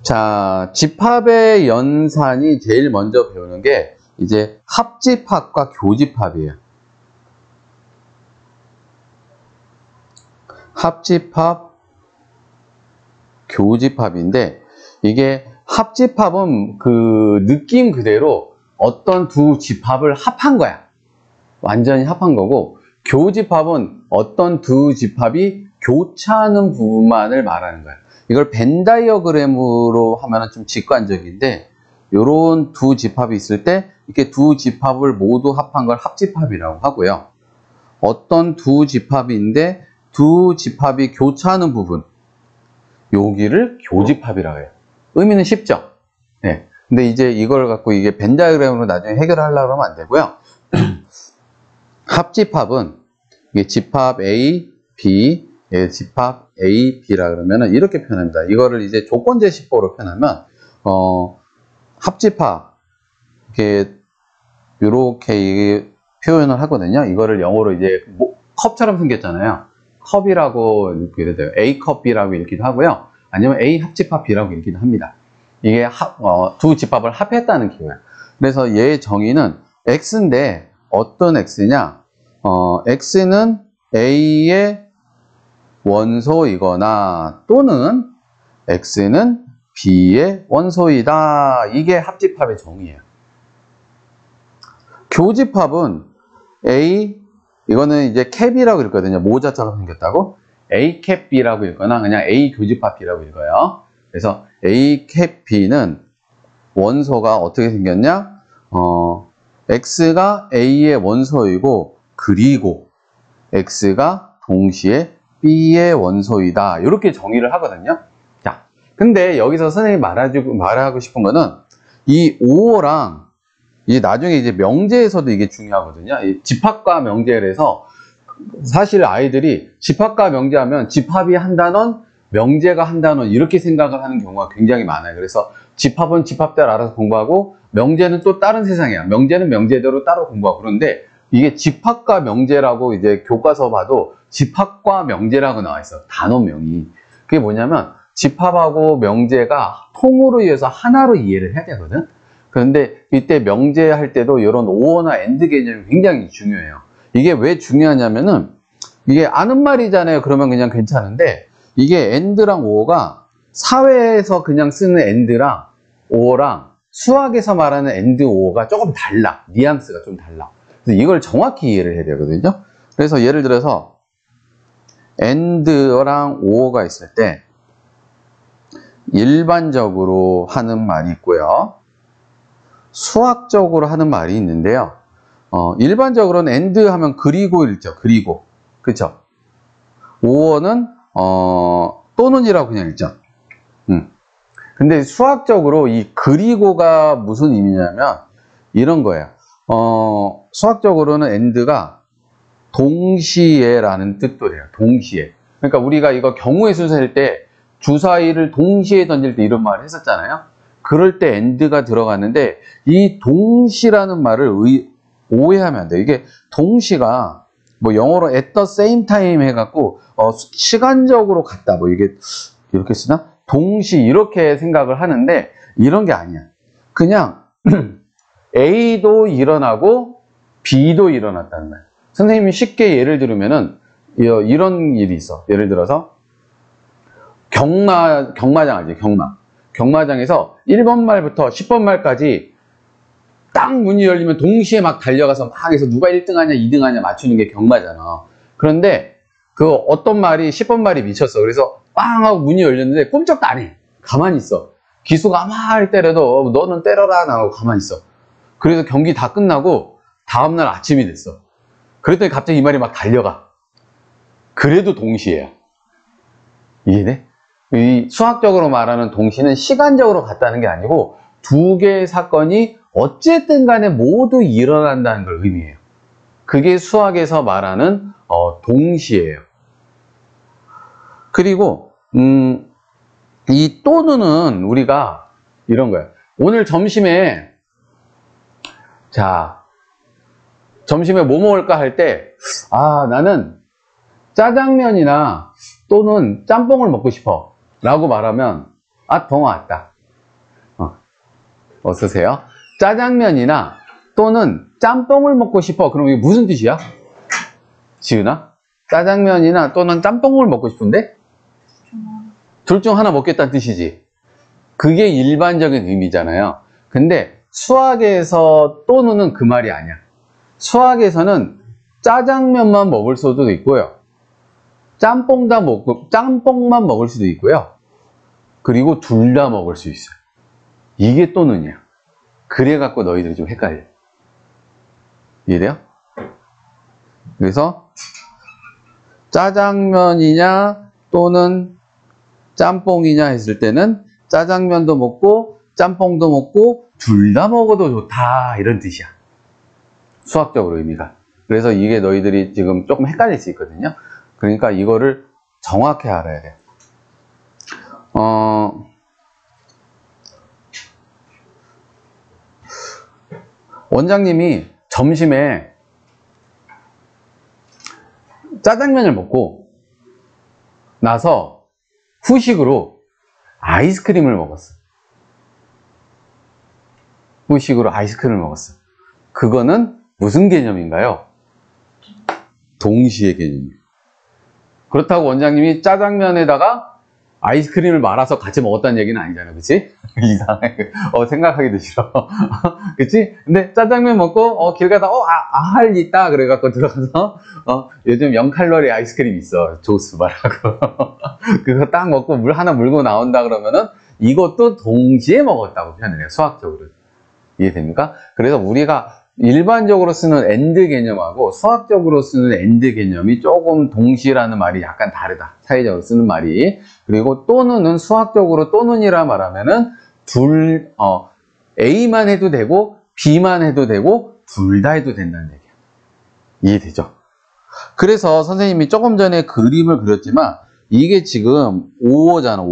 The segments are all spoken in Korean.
자, 집합의 연산이 제일 먼저 배우는 게 이제 합집합과 교집합이에요. 합집합, 교집합인데, 이게 합집합은 그 느낌 그대로 어떤 두 집합을 합한 거야. 완전히 합한 거고, 교집합은 어떤 두 집합이 교차하는 부분만을 말하는 거야. 이걸 벤 다이어그램으로 하면 좀 직관적인데, 요런 두 집합이 있을 때 이렇게 두 집합을 모두 합한 걸 합집합이라고 하고요. 어떤 두 집합인데 두 집합이 교차하는 부분, 여기를 교집합이라고 해요. 의미는 쉽죠? 네. 근데 이제 이걸 갖고 이게 벤 다이어그램으로 나중에 해결하려고 하면 안 되고요. 합집합은 이게 집합 A, B, 집합 A, B라 그러면은 이렇게 표현합니다. 이거를 이제 조건제시법으로 표현하면 합집합 이렇게 표현을 하거든요. 이거를 영어로 이제 컵처럼 생겼잖아요. 컵이라고 이렇게 돼요. A 컵 B라고 읽기도 하고요. 아니면 A 합집합 B라고 읽기도 합니다. 이게 두 집합을 합했다는 기호예요. 그래서 얘의 정의는 X인데 어떤 X냐? X는 A의 원소이거나 또는 X는 B의 원소이다. 이게 합집합의 정의예요. 교집합은 A, 이거는 이제 캡이라고 읽거든요. 모자처럼 생겼다고. A 캡 B라고 읽거나 그냥 A 교집합 B라고 읽어요. 그래서 A 캡 B는 원소가 어떻게 생겼냐? X가 A의 원소이고 그리고 X가 동시에 B의 원소이다. 이렇게 정의를 하거든요. 자, 근데 여기서 선생님이 말하고 싶은 거는 이 5호랑 이제 나중에 이제 명제에서도 이게 중요하거든요. 이 집합과 명제를 해서 사실 아이들이 집합과 명제하면 집합이 한 단원, 명제가 한 단원 이렇게 생각을 하는 경우가 굉장히 많아요. 그래서 집합은 집합대로 알아서 공부하고 명제는 또 다른 세상이야. 명제는 명제대로 따로 공부하고 그런데 이게 집합과 명제라고 이제 교과서 봐도 집합과 명제라고 나와 있어. 단원명이. 그게 뭐냐면 집합하고 명제가 통으로 이어서 하나로 이해를 해야 되거든. 그런데 이때 명제할 때도 이런 오어나 엔드 개념이 굉장히 중요해요. 이게 왜 중요하냐면은 이게 아는 말이잖아요. 그러면 그냥 괜찮은데 이게 엔드랑 오어가 사회에서 그냥 쓰는 엔드랑 오어랑 수학에서 말하는 엔드 오어가 조금 달라. 뉘앙스가 좀 달라. 그래서 이걸 정확히 이해를 해야 되거든요. 그래서 예를 들어서 엔드랑 오어가 있을 때 일반적으로 하는 말이 있고요. 수학적으로 하는 말이 있는데요. 일반적으로는 엔드 하면 그리고 읽죠. 그리고. 그쵸? 오어는, 또는이라고 그냥 읽죠. 근데 수학적으로 이 그리고가 무슨 의미냐면 이런 거예요. 수학적으로는 end가 동시에라는 뜻도 해요. 동시에. 그러니까 우리가 이거 경우의 순서일 때 주사위를 동시에 던질 때 이런 말을 했었잖아요. 그럴 때 end가 들어가는데 이 동시라는 말을 오해하면 안 돼요. 이게 동시가 뭐 영어로 at the same time 해갖고 시간적으로 같다. 뭐 이게 이렇게 쓰나? 동시 이렇게 생각을 하는데 이런 게 아니야. 그냥 A도 일어나고 B도 일어났다는 거야. 선생님이 쉽게 예를 들으면은 이런 일이 있어. 예를 들어서 경마장 알지? 경마장에서 1번 말부터 10번 말까지 딱 문이 열리면 동시에 막 달려가서 막 해서 누가 1등 하냐 2등 하냐 맞추는 게 경마잖아. 그런데 그 어떤 말이 10번 말이 미쳤어. 그래서 빵 하고 문이 열렸는데 꼼짝도 안 해. 가만히 있어. 기수가 아무리 때려도 너는 때려라 나고 가만히 있어. 그래서 경기 다 끝나고 다음날 아침이 됐어. 그랬더니 갑자기 이 말이 막 달려가. 그래도 동시에야. 이해돼? 이 수학적으로 말하는 동시는 시간적으로 같다는 게 아니고 두 개의 사건이 어쨌든 간에 모두 일어난다는 걸 의미해요. 그게 수학에서 말하는 동시예요. 그리고 이 또는은 우리가 이런 거야. 오늘 점심에 점심에 뭐 먹을까 할 때 나는 짜장면이나 또는 짬뽕을 먹고 싶어 라고 말하면 아, 동어 왔다. 어서오세요. 짜장면이나 또는 짬뽕을 먹고 싶어. 그럼 이게 무슨 뜻이야? 지은아? 짜장면이나 또는 짬뽕을 먹고 싶은데? 둘 중 하나 먹겠다는 뜻이지. 그게 일반적인 의미잖아요. 근데 수학에서 또는은 그 말이 아니야. 수학에서는 짜장면만 먹을 수도 있고요. 짬뽕만 먹을 수도 있고요. 그리고 둘 다 먹을 수 있어요. 이게 또는이야. 그래갖고 너희들이 좀 헷갈려. 이해돼요? 그래서 짜장면이냐 또는 짬뽕이냐 했을 때는 짜장면도 먹고 짬뽕도 먹고 둘 다 먹어도 좋다 이런 뜻이야. 수학적으로 의미가. 그래서 이게 너희들이 지금 조금 헷갈릴 수 있거든요. 그러니까 이거를 정확히 알아야 돼. 원장님이 점심에 짜장면을 먹고 나서 후식으로 아이스크림을 먹었어. 후식으로 아이스크림을 먹었어. 그거는 무슨 개념인가요? 동시의 개념이에요. 그렇다고 원장님이 짜장면에다가 아이스크림을 말아서 같이 먹었다는 얘기는 아니잖아, 그치? 이상해. 생각하기도 싫어. 그치? 근데 짜장면 먹고, 길 가다, 할 있다. 그래갖고 들어가서, 요즘 0칼로리 아이스크림 있어. 조스 말하고. 그거 딱 먹고 물 하나 물고 나온다 그러면은 이것도 동시에 먹었다고 표현을 해요. 수학적으로. 이해됩니까? 그래서 우리가 일반적으로 쓰는 AND 개념하고 수학적으로 쓰는 AND 개념이 조금 동시라는 말이 약간 다르다. 사회적으로 쓰는 말이. 그리고 또는은 수학적으로 또는이라 말하면은 A만 해도 되고 B만 해도 되고 둘 다 해도 된다는 얘기야. 이해되죠? 그래서 선생님이 조금 전에 그림을 그렸지만 이게 지금 5어잖아.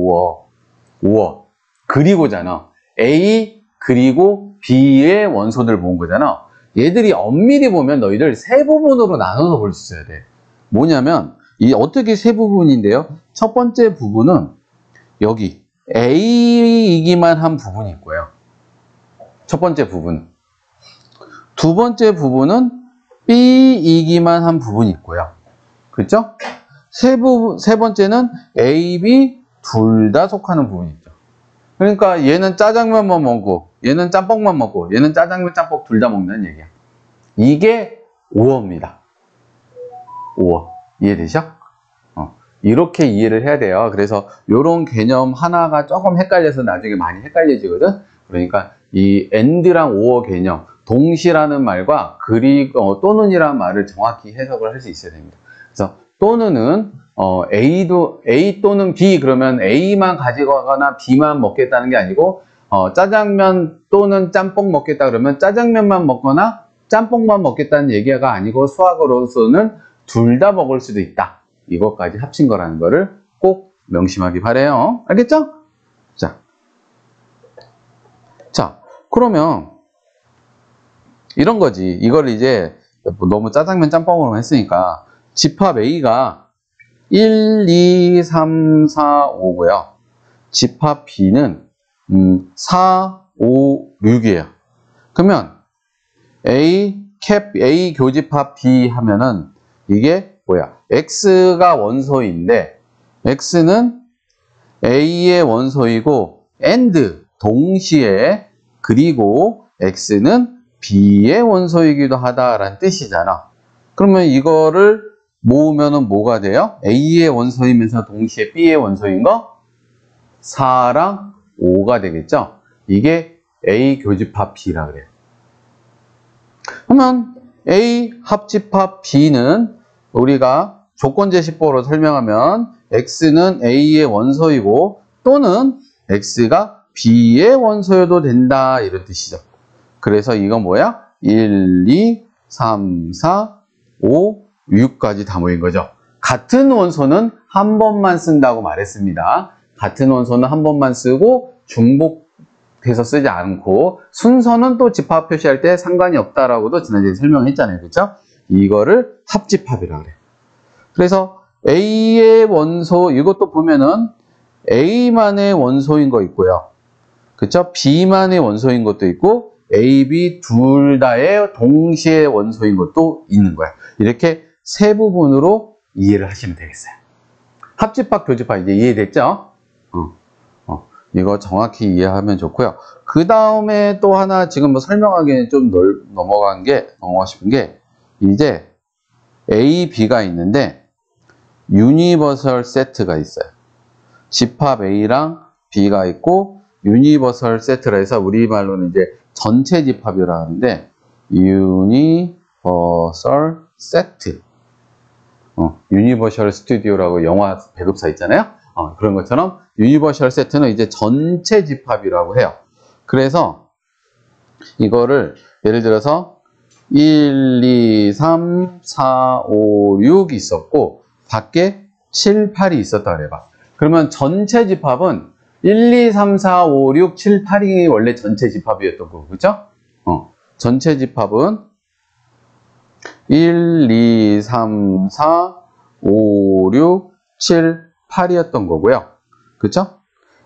5어. 그리고잖아. A 그리고 B의 원소들을 모은 거잖아. 얘들이 엄밀히 보면 너희들 세 부분으로 나눠서 볼 수 있어야 돼. 뭐냐면 이 어떻게 세 부분인데요. 첫 번째 부분은 여기 A이기만 한 부분이 있고요. 첫 번째 부분. 두 번째 부분은 B이기만 한 부분이 있고요. 그렇죠? 세 번째는 A, B 둘 다 속하는 부분이 있죠. 그러니까 얘는 짜장면만 먹고 얘는 짬뽕만 먹고 얘는 짜장면, 짬뽕 둘 다 먹는 얘기야. 이게 5어입니다. 5어. 이해되죠? 이렇게 이해를 해야 돼요. 그래서 이런 개념 하나가 조금 헷갈려서 나중에 많이 헷갈려지거든. 그러니까 이 AND랑 5어 개념, 동시라는 말과 그리고 또는이라는 말을 정확히 해석을 할 수 있어야 됩니다. 그래서 또는은 A 또는 B 그러면 A만 가지고 가거나 B만 먹겠다는 게 아니고 짜장면 또는 짬뽕 먹겠다 그러면 짜장면만 먹거나 짬뽕만 먹겠다는 얘기가 아니고 수학으로서는 둘 다 먹을 수도 있다. 이것까지 합친 거라는 거를 꼭 명심하기 바라요. 알겠죠? 자, 그러면 이런 거지. 이걸 이제 너무 짜장면 짬뽕으로 했으니까 집합 A가 1, 2, 3, 4, 5고요. 집합 B는 4, 5, 6이에요. 그러면 A 교집합 B 하면은 이게 뭐야? X가 원소인데 X는 A의 원소이고 AND 동시에 그리고 X는 B의 원소이기도 하다라는 뜻이잖아. 그러면 이거를 모으면은 뭐가 돼요? A의 원소이면서 동시에 B의 원소인 거 4랑 5가 되겠죠? 이게 A 교집합 B라 그래요. 그러면 A 합집합 B는 우리가 조건제시법으로 설명하면 X는 A의 원소이고 또는 X가 B의 원소여도 된다 이런 뜻이죠. 그래서 이건 뭐야? 1, 2, 3, 4, 5, 6까지 다 모인 거죠. 같은 원소는 한 번만 쓴다고 말했습니다. 같은 원소는 한 번만 쓰고 중복해서 쓰지 않고 순서는 또 집합 표시할 때 상관이 없다라고도 지난주에 설명했잖아요. 그렇죠? 이거를 합집합이라고 그래요. 그래서 A의 원소 이것도 보면은 A만의 원소인 거 있고요. 그쵸? B만의 원소인 것도 있고, A, B 둘 다의 동시에 원소인 것도 있는 거예요. 이렇게 세 부분으로 이해를 하시면 되겠어요. 합집합, 교집합 이제 이해됐죠? 이거 정확히 이해하면 좋고요. 그 다음에 또 하나 지금 뭐 설명하기에는 좀 넘어가 싶은 게, 이제 A, B가 있는데, 유니버설 세트가 있어요. 집합 A랑 B가 있고, 유니버설 세트라 해서 우리말로는 이제 전체 집합이라 하는데, 유니버설 세트. 유니버셜 스튜디오라고 영화 배급사 있잖아요. 그런 것처럼 유니버셜 세트는 이제 전체 집합이라고 해요. 그래서 이거를 예를 들어서 1, 2, 3, 4, 5, 6 있었고 밖에 7, 8이 있었다 그래봐. 그러면 전체 집합은 1, 2, 3, 4, 5, 6, 7, 8이 원래 전체 집합이었던 거고, 그죠? 전체 집합은 1, 2, 3, 4, 5, 6, 7, 8이었던 거고요. 그쵸?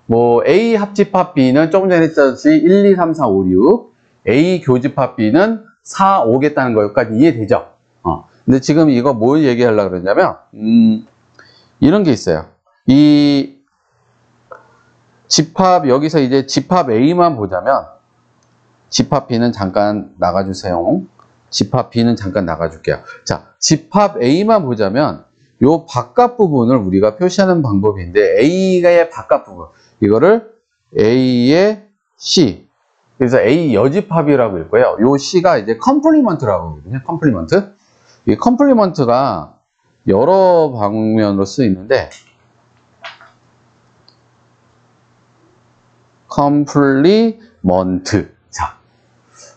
뭐, A 합집합 B는 조금 전에 했듯이 1, 2, 3, 4, 5, 6. A 교집합 B는 4, 5겠다는 거까지 이해되죠? 근데 지금 이거 뭘 얘기하려고 그러냐면, 이런 게 있어요. 이 집합, 여기서 이제 집합 A만 보자면, 집합 B는 잠깐 나가주세요. 집합 B는 잠깐 나가줄게요. 자, 집합 A만 보자면 요 바깥 부분을 우리가 표시하는 방법인데 A의 바깥 부분, 이거를 A의 C, 그래서 A 여집합이라고 읽고요. 요 C가 이제 컴플리먼트라고 하거든요. 컴플리먼트. 이 컴플리먼트가 여러 방면으로 쓰이는데 컴플리먼트. 자,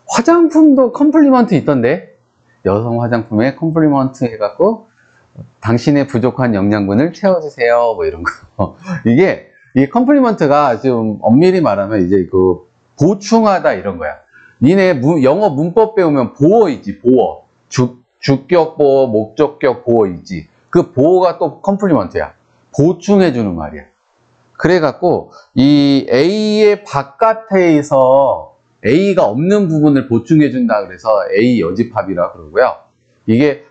화장품도 컴플리먼트 있던데, 여성 화장품에 컴플리먼트 해갖고 당신의 부족한 영양분을 채워주세요, 뭐 이런 거. 이게 이 컴플리먼트가 지금 엄밀히 말하면 이제 그 보충하다 이런 거야. 니네 영어 문법 배우면 보어 있지, 보어. 주격 보어, 목적격 보어 있지. 그 보어가 또 컴플리먼트야. 보충해주는 말이야. 그래갖고 이 A의 바깥에서 A가 없는 부분을 보충해준다 그래서 A 여집합이라 그러고요. 이게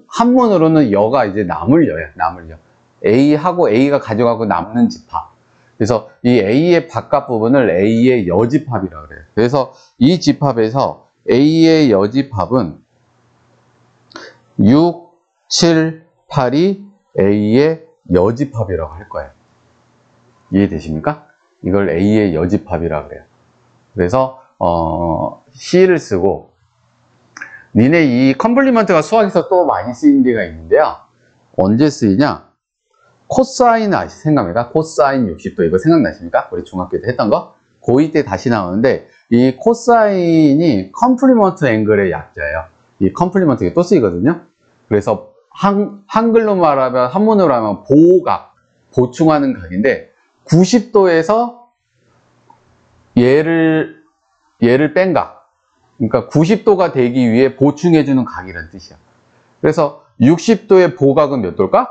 한문으로는 여가 이제 남을여야, 남을여. A하고 A가 가져가고 남는 집합. 그래서 이 A의 바깥 부분을 A의 여집합이라 그래요. 그래서 이 집합에서 A의 여집합은 6, 7, 8이 A의 여집합이라고 할 거예요. 이해되십니까? 이걸 A의 여집합이라 그래요. 그래서 C를 쓰고, 니네 이 컴플리먼트가 수학에서 또 많이 쓰이는 데가 있는데요. 언제 쓰이냐? 코사인 생각납니까? 코사인 60도 이거 생각나십니까? 우리 중학교 때 했던 거? 고2 때 다시 나오는데 이 코사인이 컴플리먼트 앵글의 약자예요. 이 컴플리먼트가 또 쓰이거든요. 그래서 한글로 말하면, 한문으로 하면 보각, 보충하는 각인데 90도에서 얘를 뺀 각, 그러니까 90도가 되기 위해 보충해주는 각이라는 뜻이야. 그래서 60도의 보각은 몇 도일까?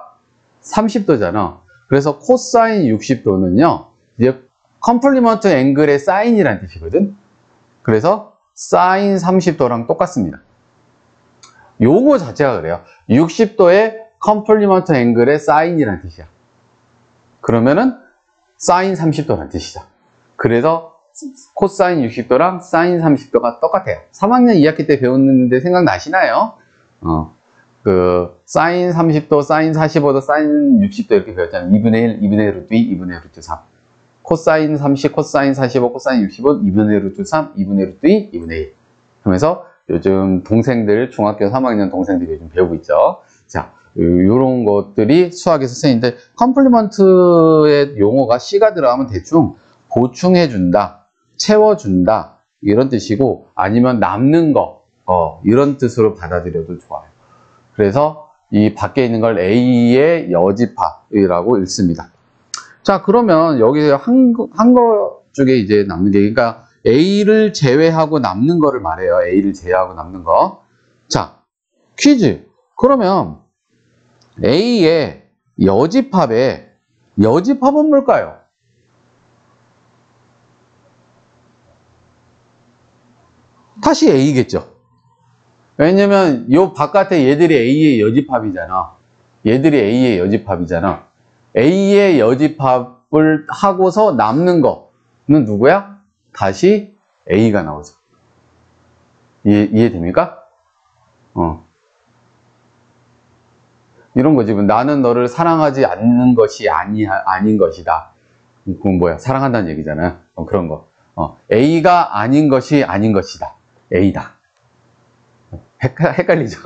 30도잖아. 그래서 코사인 60도는요, 이제 컴플리먼트 앵글의 사인이라는 뜻이거든. 그래서 사인 30도랑 똑같습니다. 용어 자체가 그래요. 60도의 컴플리먼트 앵글의 사인이라는 뜻이야. 그러면은 사인 30도라는 뜻이죠. 그래서 코사인 60도랑 사인 30도가 똑같아요. 3학년 2학기 때 배웠는데 생각나시나요? 사인 30도, 사인 45도, 사인 60도 이렇게 배웠잖아요. 2분의 1, 2분의 루트 2, 2분의 루트 3. 코사인 30, 코사인 45, 코사인 65, 2분의 루트 3, 2분의 루트 2, 2분의 1. 하면서 요즘 동생들, 중학교 3학년 동생들이 요즘 배우고 있죠. 자, 요런 것들이 수학에서 쓰이는데, 컴플리먼트의 용어가 C가 들어가면 대충 보충해준다, 채워준다, 이런 뜻이고, 아니면 남는 거, 이런 뜻으로 받아들여도 좋아요. 그래서 이 밖에 있는 걸 A의 여집합이라고 읽습니다. 자, 그러면 여기 한거 쪽에 이제 남는 게, 그러니까 A를 제외하고 남는 거를 말해요. A를 제외하고 남는 거. 자, 퀴즈. 그러면 A의 여집합은 뭘까요? 다시 A겠죠. 왜냐면 요 바깥에 얘들이 A의 여집합이잖아. 얘들이 A의 여집합이잖아. A의 여집합을 하고서 남는 거는 누구야? 다시 A가 나오죠. 이해됩니까? 이런 거지. 나는 너를 사랑하지 않는 것이 아닌 것이다. 그건 뭐야? 사랑한다는 얘기잖아. 그런 거. A가 아닌 것이 아닌 것이다. A다. 헷갈리죠?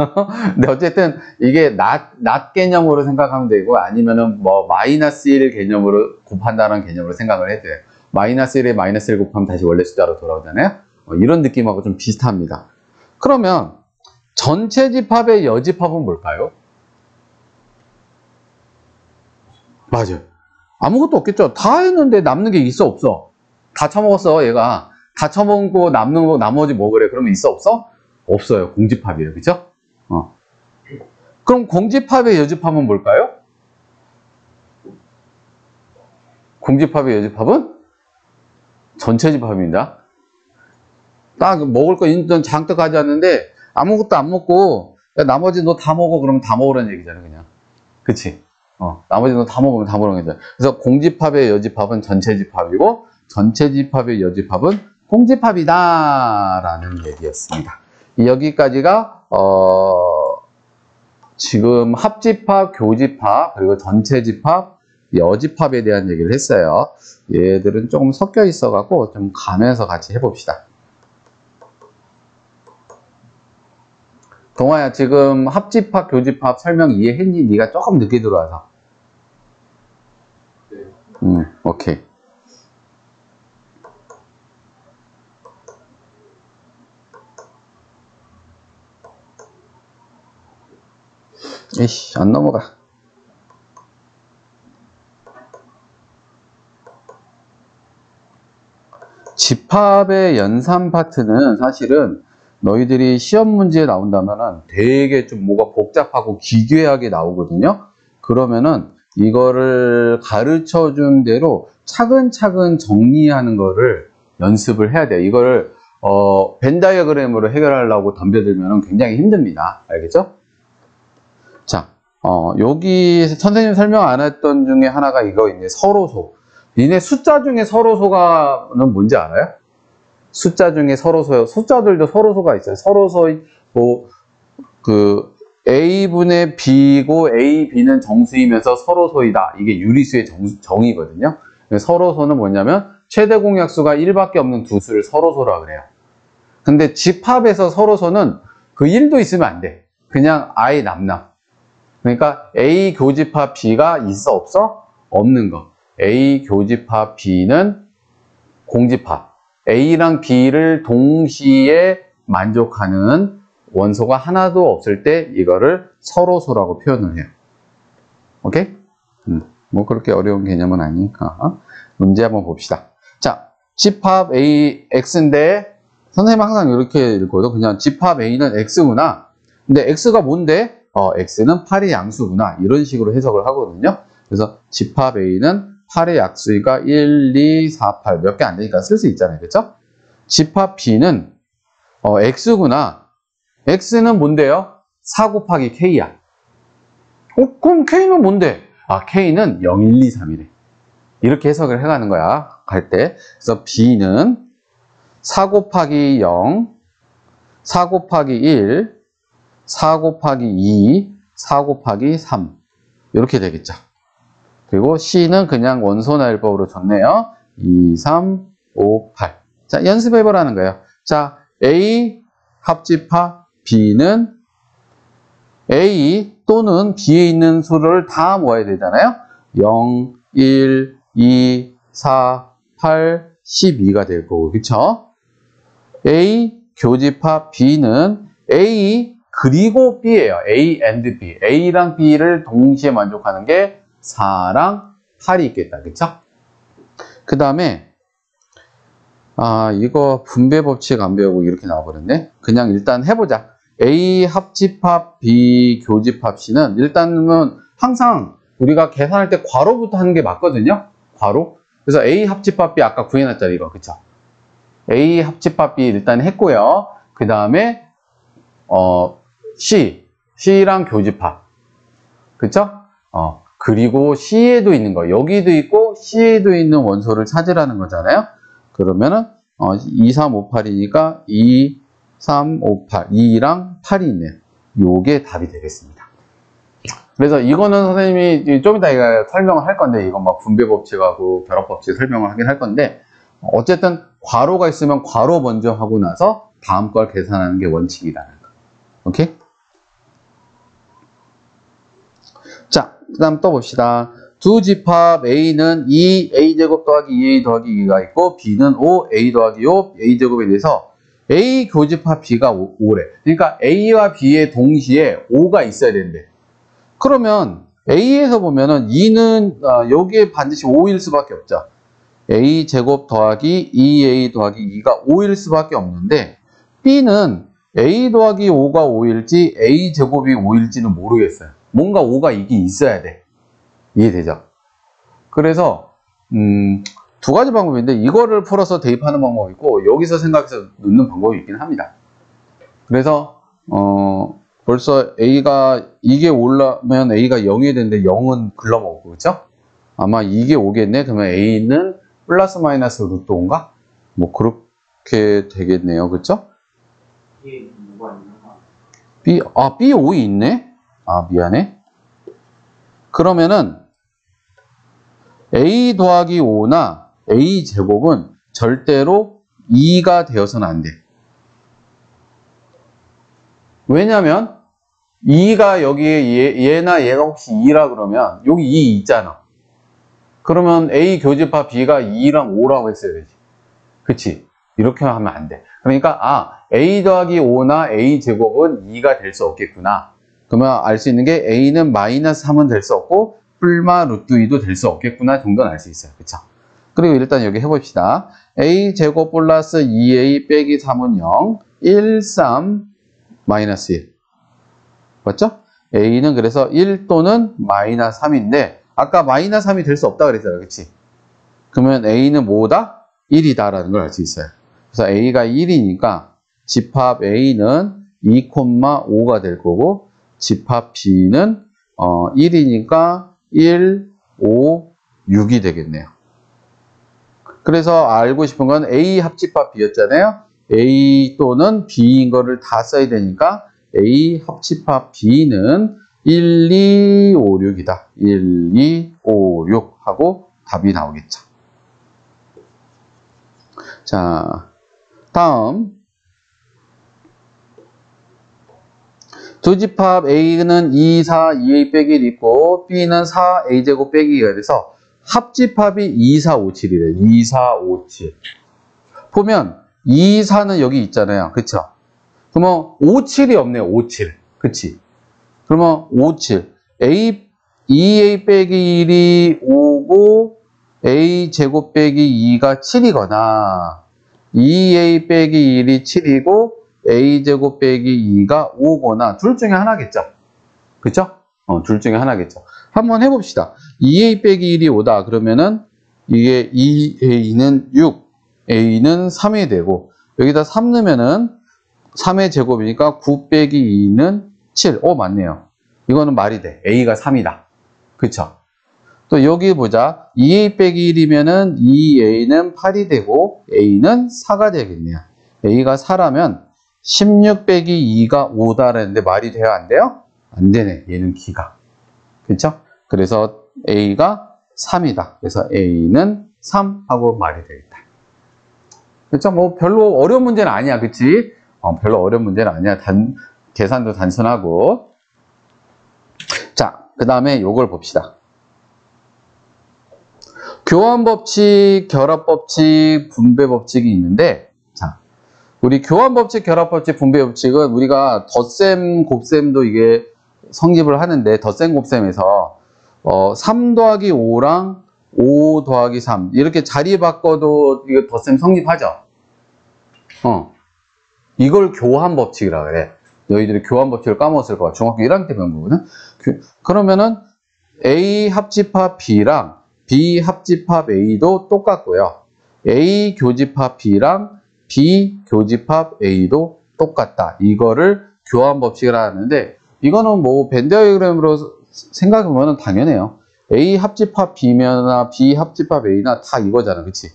근데 어쨌든 이게 낫 개념으로 생각하면 되고 아니면은 뭐 마이너스 1 개념으로 곱한다는 개념으로 생각을 해도 돼요. 마이너스 1에 마이너스 1 곱하면 다시 원래 숫자로 돌아오잖아요. 이런 느낌하고 좀 비슷합니다. 그러면 전체 집합의 여집합은 뭘까요? 맞아요. 아무것도 없겠죠. 다 했는데 남는 게 있어 없어? 다 처먹었어 얘가. 다 처먹고 남는 거 나머지 뭐 그래? 그러면 있어 없어? 없어요. 공집합이에요. 그죠? 그럼 공집합의 여집합은 뭘까요? 공집합의 여집합은 전체 집합입니다. 딱 먹을 거 인전 장떡 가져왔는데 아무것도 안 먹고 야, 나머지 너 다 먹어 그러면 다 먹으라는 얘기잖아 그냥. 그치? 나머지 너 다 먹으면 다 먹으라는 얘기잖아. 그래서 공집합의 여집합은 전체 집합이고 전체 집합의 여집합은 공집합이다 라는 얘기였습니다. 여기까지가 지금 합집합, 교집합, 그리고 전체 집합, 여집합에 대한 얘기를 했어요. 얘들은 조금 섞여 있어 갖고 좀 가면서 같이 해봅시다. 동아야, 지금 합집합, 교집합 설명 이해했니? 네가 조금 늦게 들어와서. 네. 오케이. 에이씨, 안 넘어가. 집합의 연산 파트는 사실은 너희들이 시험 문제에 나온다면은 되게 좀 뭐가 복잡하고 기괴하게 나오거든요. 그러면은 이거를 가르쳐 준 대로 차근차근 정리하는 거를 연습을 해야 돼요. 이거를 벤 다이어그램으로 해결하려고 덤벼들면 굉장히 힘듭니다. 알겠죠? 자, 여기 선생님 설명 안 했던 중에 하나가 이거 있네. 서로소. 니네 숫자 중에 서로소가는 뭔지 알아요? 숫자 중에 서로소요. 숫자들도 서로소가 있어요. 서로소, A분의 B고 A, B는 정수이면서 서로소이다. 이게 유리수의 정의거든요. 서로소는 뭐냐면 최대 공약수가 1밖에 없는 두 수를 서로소라 그래요. 근데 집합에서 서로소는 그 1도 있으면 안 돼. 그냥 아예 남남. 그러니까 A 교집합 B가 있어 없어? 없는 거. A 교집합 B는 공집합. A랑 B를 동시에 만족하는 원소가 하나도 없을 때 이거를 서로소라고 표현을 해요. 오케이? 뭐 그렇게 어려운 개념은 아니니까. 문제 한번 봅시다. 자, 집합 A, X인데 선생님 항상 이렇게 읽거든. 그냥 집합 A는 X구나. 근데 X가 뭔데? X는 8의 양수구나. 이런 식으로 해석을 하거든요. 그래서 집합 A는 8의 약수니까 1, 2, 4, 8 몇 개 안 되니까 쓸 수 있잖아요. 그렇죠? 집합 B는 X구나. X는 뭔데요? 4 곱하기 K야. 그럼 K는 뭔데? K는 0, 1, 2, 3이래. 이렇게 해석을 해가는 거야. 갈 때. 그래서 B는 4 곱하기 0, 4 곱하기 1, 4 곱하기 2, 4 곱하기 3 이렇게 되겠죠. 그리고 C는 그냥 원소나일법으로 줬네요. 2, 3, 5, 8. 자, 연습해보라는 거예요. 자, A 합집합 B는 A 또는 B에 있는 수를 다 모아야 되잖아요. 0, 1, 2, 4, 8, 12가 될 거고, 그쵸? A 교집합 B는 A 그리고 B예요. A and B. A랑 B를 동시에 만족하는 게 4랑 8이 있겠다. 그쵸? 그 다음에 이거 분배 법칙 안 배우고 이렇게 나와버렸네. 그냥 일단 해보자. A 합집합 B 교집합 C는 일단은 항상 우리가 계산할 때 괄호부터 하는 게 맞거든요. 괄호. 그래서 A 합집합 B 아까 구해놨잖아요. 이거. 그쵸? A 합집합 B 일단 했고요. 그 다음에 C랑 교집합. 그쵸? 그리고 C에도 있는 거, 여기도 있고 C에도 있는 원소를 찾으라는 거잖아요. 그러면은 2, 3, 5, 8이니까 2, 3, 5, 8, 2랑 8이 있네요. 요게 답이 되겠습니다. 그래서 이거는 선생님이 좀 이따 설명을 할 건데, 이건 막 분배법칙하고 결합법칙 설명을 하긴 할 건데, 어쨌든 괄호가 있으면 괄호 먼저 하고 나서 다음 걸 계산하는 게 원칙이라는 거. 오케이? 자, 그 다음 또 봅시다. 두 집합 A는 2A제곱 더하기 2A 더하기 2가 있고, B는 5A 더하기 5 A제곱에 대해서 A 교집합 B가 5래. 그러니까 A와 B에 동시에 5가 있어야 되는데, 그러면 A에서 보면은 2는 여기에 반드시 5일 수밖에 없죠. A제곱 더하기 2A 더하기 2가 5일 수밖에 없는데, B는 A 더하기 5가 5일지 A제곱이 5일지는 모르겠어요. 뭔가 5가 이게 있어야 돼. 이해되죠? 그래서 두 가지 방법인데, 이거를 풀어서 대입하는 방법이 있고, 여기서 생각해서 넣는 방법이 있긴 합니다. 그래서 벌써 A가 이게 올라면 A가 0이 되는데 0은 글러먹고, 그렇죠? 아마 이게 5겠네. 그러면 A는 플러스 마이너스 루트 5인가? 뭐 그렇게 되겠네요. 그렇죠? B 5이 있네? 미안해. 그러면은 A 더하기 5나 A 제곱은 절대로 2가 되어서는 안 돼. 왜냐면 2가 여기에 얘나 얘가 혹시 2라 그러면 여기 2 있잖아. 그러면 A 교집합 B가 2랑 5라고 했어야 되지. 그치? 이렇게 하면 안 돼. 그러니까 A 더하기 5나 A 제곱은 2가 될 수 없겠구나. 그러면 알 수 있는 게 A는 마이너스 3은 될 수 없고 뿔마 루트 2도 될 수 없겠구나 정도는 알 수 있어요. 그쵸? 그리고 일단 여기 해봅시다. A 제곱 플러스 2A 빼기 3은 0, 1, 3, 마이너스 1. 맞죠? A는 그래서 1 또는 마이너스 3인데, 아까 마이너스 3이 될 수 없다 그랬잖아요. 그치? 그러면 A는 뭐다? 1이다라는 걸 알 수 있어요. 그래서 A가 1이니까 집합 A는 2,5가 될 거고, 집합 B는 1이니까 1, 5, 6이 되겠네요. 그래서 알고 싶은 건 A 합집합 B였잖아요. A 또는 B인 거를 다 써야 되니까 A 합집합 B는 1, 2, 5, 6이다. 1, 2, 5, 6 하고 답이 나오겠죠. 자, 다음 두 집합 A는 2, 4, 2A 빼기 1 있고 B는 4A제곱 빼기 2가 돼서 합집합이 2, 4, 5, 7이래. 2, 4, 5, 7. 보면 2, 4는 여기 있잖아요. 그쵸? 그러면 5, 7이 없네요. 5, 7. 그치? 그러면 5, 7. 2A 빼기 1이 5고 A제곱 빼기 2가 7이거나 2A 빼기 1이 7이고 A제곱 빼기 2가 5거나 둘 중에 하나겠죠? 그쵸? 둘 중에 하나겠죠. 한번 해봅시다. 2A 빼기 1이 5다. 그러면은 이게 2A는 6, A는 3이 되고, 여기다 3 넣으면은 3의 제곱이니까 9 빼기 2는 7. 맞네요. 이거는 말이 돼. A가 3이다. 그쵸? 또 여기 보자. 2A 빼기 1이면은 2A는 8이 되고, A는 4가 되겠네요. A가 4라면 16 빼기 2가 5다 그랬는데 말이 돼요? 안 돼요? 안 되네. 얘는 기가. 그쵸? 그래서 A가 3이다. 그래서 A는 3 하고 말이 되겠다. 그쵸? 뭐 별로 어려운 문제는 아니야. 그치? 별로 어려운 문제는 아니야. 계산도 단순하고. 자, 그 다음에 요걸 봅시다. 교환법칙, 결합법칙, 분배법칙이 있는데, 자, 우리 교환법칙, 결합법칙, 분배법칙은 우리가 덧셈, 곱셈도 이게 성립을 하는데, 덧셈, 곱셈에서 3 더하기 5랑 5 더하기 3 이렇게 자리 바꿔도 이거 덧셈 성립하죠? 이걸 교환법칙이라 그래. 너희들이 교환법칙을 까먹었을 거야. 중학교 1학년 때 배운 거거든. 그러면은 A 합집합 B랑 B 합집합 A도 똑같고요. A 교집합 B랑 B 교집합 A도 똑같다. 이거를 교환 법칙이라 하는데, 이거는 뭐 벤 다이어그램으로 생각해보면 당연해요. A 합집합 B나 B 합집합 A나 다 이거잖아. 그치?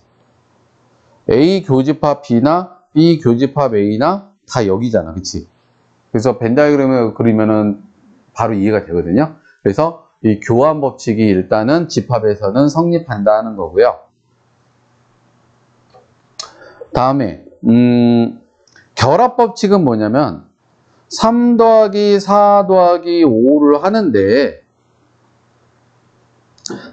A 교집합 B나 B 교집합 A나 다 여기잖아. 그치? 그래서 벤 다이어그램을 그리면은 바로 이해가 되거든요. 그래서 이 교환 법칙이 일단은 집합에서는 성립한다는 거고요. 다음에 결합 법칙은 뭐냐면 3 더하기 4 더하기 5를 하는데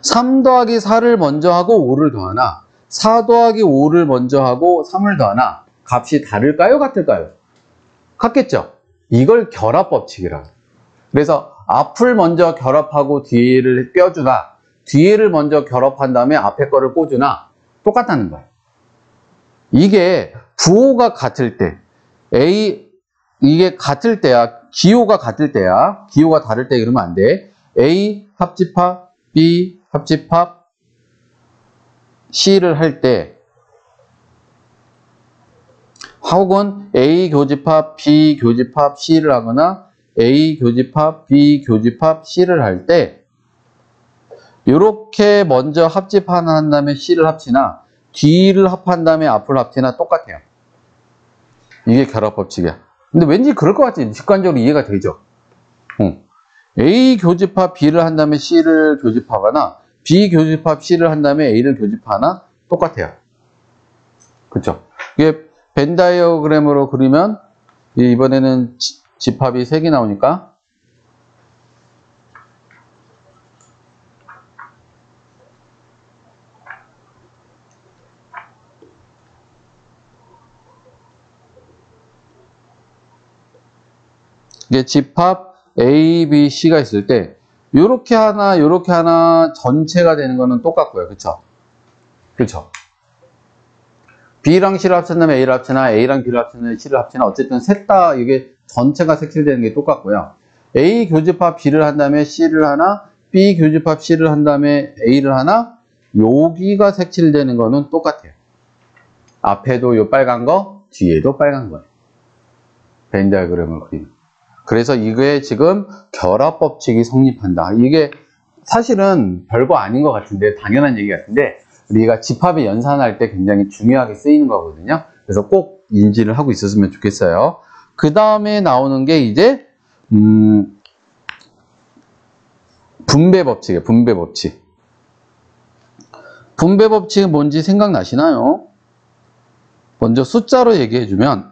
3 더하기 4를 먼저 하고 5를 더하나 4 더하기 5를 먼저 하고 3을 더하나 값이 다를까요? 같을까요? 같겠죠? 이걸 결합 법칙이라. 그래서 앞을 먼저 결합하고 뒤를 껴주나 뒤를 먼저 결합한 다음에 앞에 거를 꽂으나 똑같다는 거예요. 이게 부호가 같을 때 이게 같을 때야. 기호가 같을 때야. 기호가 다를 때 이러면 안 돼. A 합집합 B 합집합 C를 할 때 혹은 A 교집합 B 교집합 C를 하거나 A 교집합 B 교집합 C를 할 때 이렇게 먼저 합집하나 한 다음에 C를 합치나 D를 합한 다음에 앞을 합치나 똑같아요. 이게 결합 법칙이야. 근데 왠지 그럴 것 같지? 직관적으로 이해가 되죠? A 교집합 B를 한 다음에 C를 교집하거나 B 교집합 C를 한 다음에 A를 교집하나 똑같아요. 그쵸? 이게 벤 다이어그램으로 그리면 이번에는 집합이 3개 나오니까 이게 집합 A, B, C가 있을 때 요렇게 하나 전체가 되는 거는 똑같고요. 그쵸? 그쵸? B랑 C를 합친 다음에 A를 합치나 A랑 B를 합치나 C를 합치나 어쨌든 셋 다 이게 전체가 색칠되는 게 똑같고요. A 교집합 B를 한 다음에 C를 하나 B 교집합 C를 한 다음에 A를 하나 여기가 색칠되는 거는 똑같아요. 앞에도 요 빨간 거 뒤에도 빨간 거예요. 벤 다이어그램을 그리면. 그래서 이게 지금 결합 법칙이 성립한다. 이게 사실은 별거 아닌 것 같은데 당연한 얘기 같은데 우리가 집합의 연산할 때 굉장히 중요하게 쓰이는 거거든요. 그래서 꼭 인지를 하고 있었으면 좋겠어요. 그 다음에 나오는 게 이제 분배 법칙이에요. 분배 법칙. 분배 법칙은 뭔지 생각나시나요? 먼저 숫자로 얘기해주면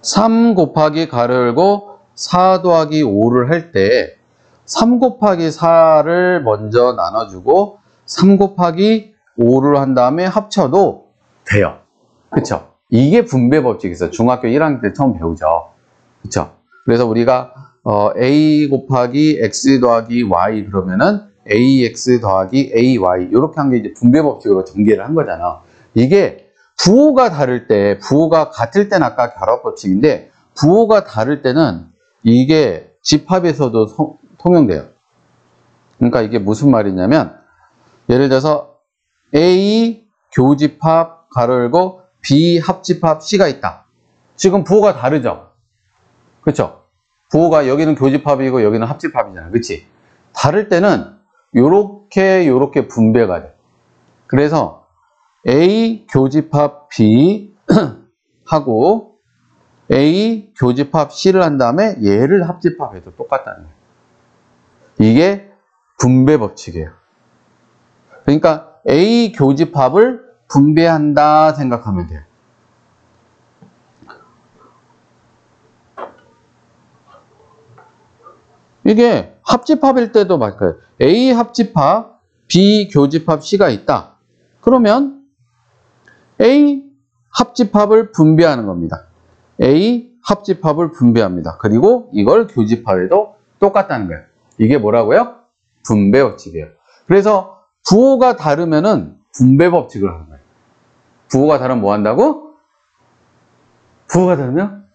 3 곱하기 가로 열고 4 더하기 5를 할 때 3 곱하기 4를 먼저 나눠주고 3 곱하기 5를 한 다음에 합쳐도 돼요. 그쵸? 이게 분배 법칙이죠. 중학교 1학년 때 처음 배우죠. 그쵸? 그래서 우리가 A 곱하기 X 더하기 Y 그러면은 AX 더하기 AY 이렇게 한 게 이제 분배 법칙으로 전개를 한 거잖아. 이게 부호가 다를 때, 부호가 같을 때는 아까 결합 법칙인데 부호가 다를 때는 이게 집합에서도 통용돼요. 그러니까 이게 무슨 말이냐면 예를 들어서 A 교집합 가로 열고 B 합집합 C가 있다. 지금 부호가 다르죠? 그렇죠? 부호가 여기는 교집합이고 여기는 합집합이잖아. 그렇지? 다를 때는 요렇게 분배가 돼. 그래서 A 교집합 B 하고 A 교집합 C를 한 다음에 얘를 합집합해도 똑같다는 거예요. 이게 분배 법칙이에요. 그러니까 A 교집합을 분배한다 생각하면 돼요. 이게 합집합일 때도 마찬가지예요. A 합집합, B 교집합 C가 있다. 그러면 A 합집합을 분배하는 겁니다. A 합집합을 분배합니다. 그리고 이걸 교집합에도 똑같다는 거예요. 이게 뭐라고요? 분배 법칙이에요. 그래서 부호가 다르면은 분배 법칙을 하는 거예요. 부호가 다르면 뭐 한다고? 부호가 다르면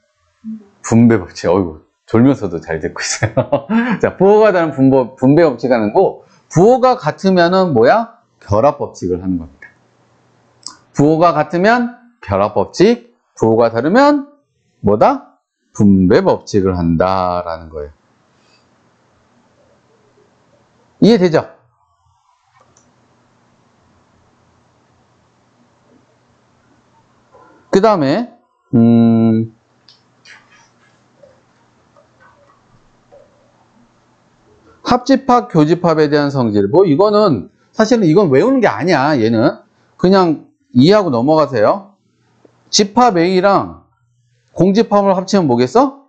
분배 법칙. 어이구, 졸면서도 잘 듣고 있어요. 자, 부호가 다른 분배 법칙 하는 거. 부호가 같으면은 결합 법칙을 하는 겁니다. 부호가 같으면 결합 법칙, 부호가 다르면 뭐다? 분배 법칙을 한다라는 거예요. 이해되죠? 그 다음에 합집합, 교집합에 대한 성질. 뭐 이거는 사실은 이건 외우는 게 아니야. 얘는 그냥 이해하고 넘어가세요. 집합 A랑 공집합을 합치면 뭐겠어?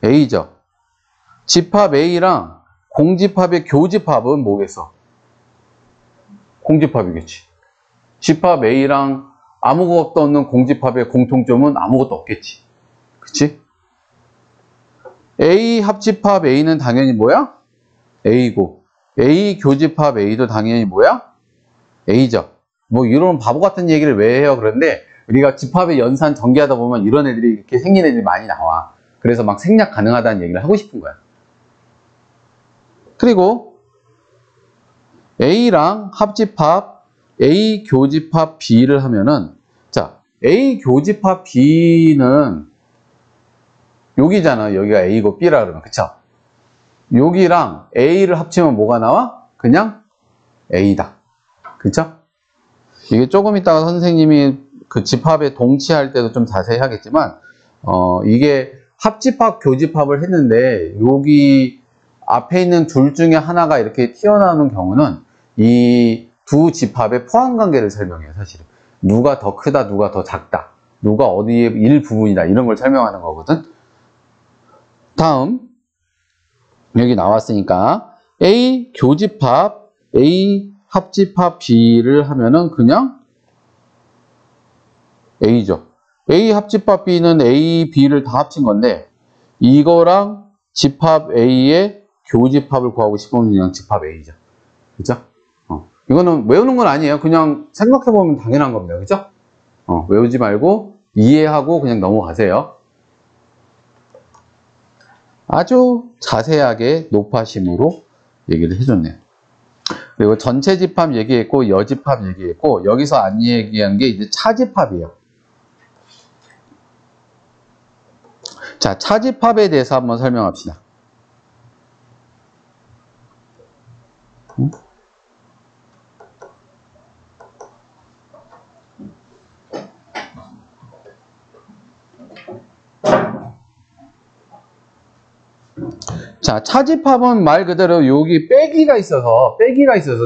A죠. 집합 A랑 공집합의 교집합은 뭐겠어? 공집합이겠지. 집합 A랑 아무것도 없는 공집합의 공통점은 아무것도 없겠지. 그치? A 합집합 A는 당연히 뭐야? A고, A 교집합 A도 당연히 뭐야? A죠. 뭐 이런 바보 같은 얘기를 왜 해요? 그런데 우리가 집합의 연산 전개하다 보면 이런 애들이 이렇게 생긴 애들이 많이 나와. 그래서 막 생략 가능하다는 얘기를 하고 싶은 거야. 그리고 A랑 합집합 A 교집합 B를 하면은, 자, A 교집합 B는 여기잖아. 여기가 A고 B라 그러면, 그쵸? 여기랑 A를 합치면 뭐가 나와? 그냥 A다. 그쵸? 이게 조금 있다가 선생님이 그 집합에 동치할 때도 좀 자세히 하겠지만, 이게 합집합, 교집합을 했는데, 여기 앞에 있는 둘 중에 하나가 이렇게 튀어나오는 경우는 이 두 집합의 포함관계를 설명해요, 사실은. 누가 더 크다, 누가 더 작다, 누가 어디의 일부분이다, 이런 걸 설명하는 거거든. 다음, 여기 나왔으니까, A 교집합, A 합집합 B를 하면은 그냥 A죠. A 합집합 B는 A, B를 다 합친 건데, 이거랑 집합 A의 교집합을 구하고 싶으면 그냥 집합 A죠. 그죠? 이거는 외우는 건 아니에요. 그냥 생각해보면 당연한 겁니다. 그죠? 외우지 말고 이해하고 그냥 넘어가세요. 아주 자세하게 높아심으로 얘기를 해줬네요. 그리고 전체 집합 얘기했고, 여집합 얘기했고, 여기서 안 얘기한 게 이제 차집합이에요. 자, 차집합에 대해서 한번 설명합시다. 자, 차집합은 말 그대로 여기 빼기가 있어서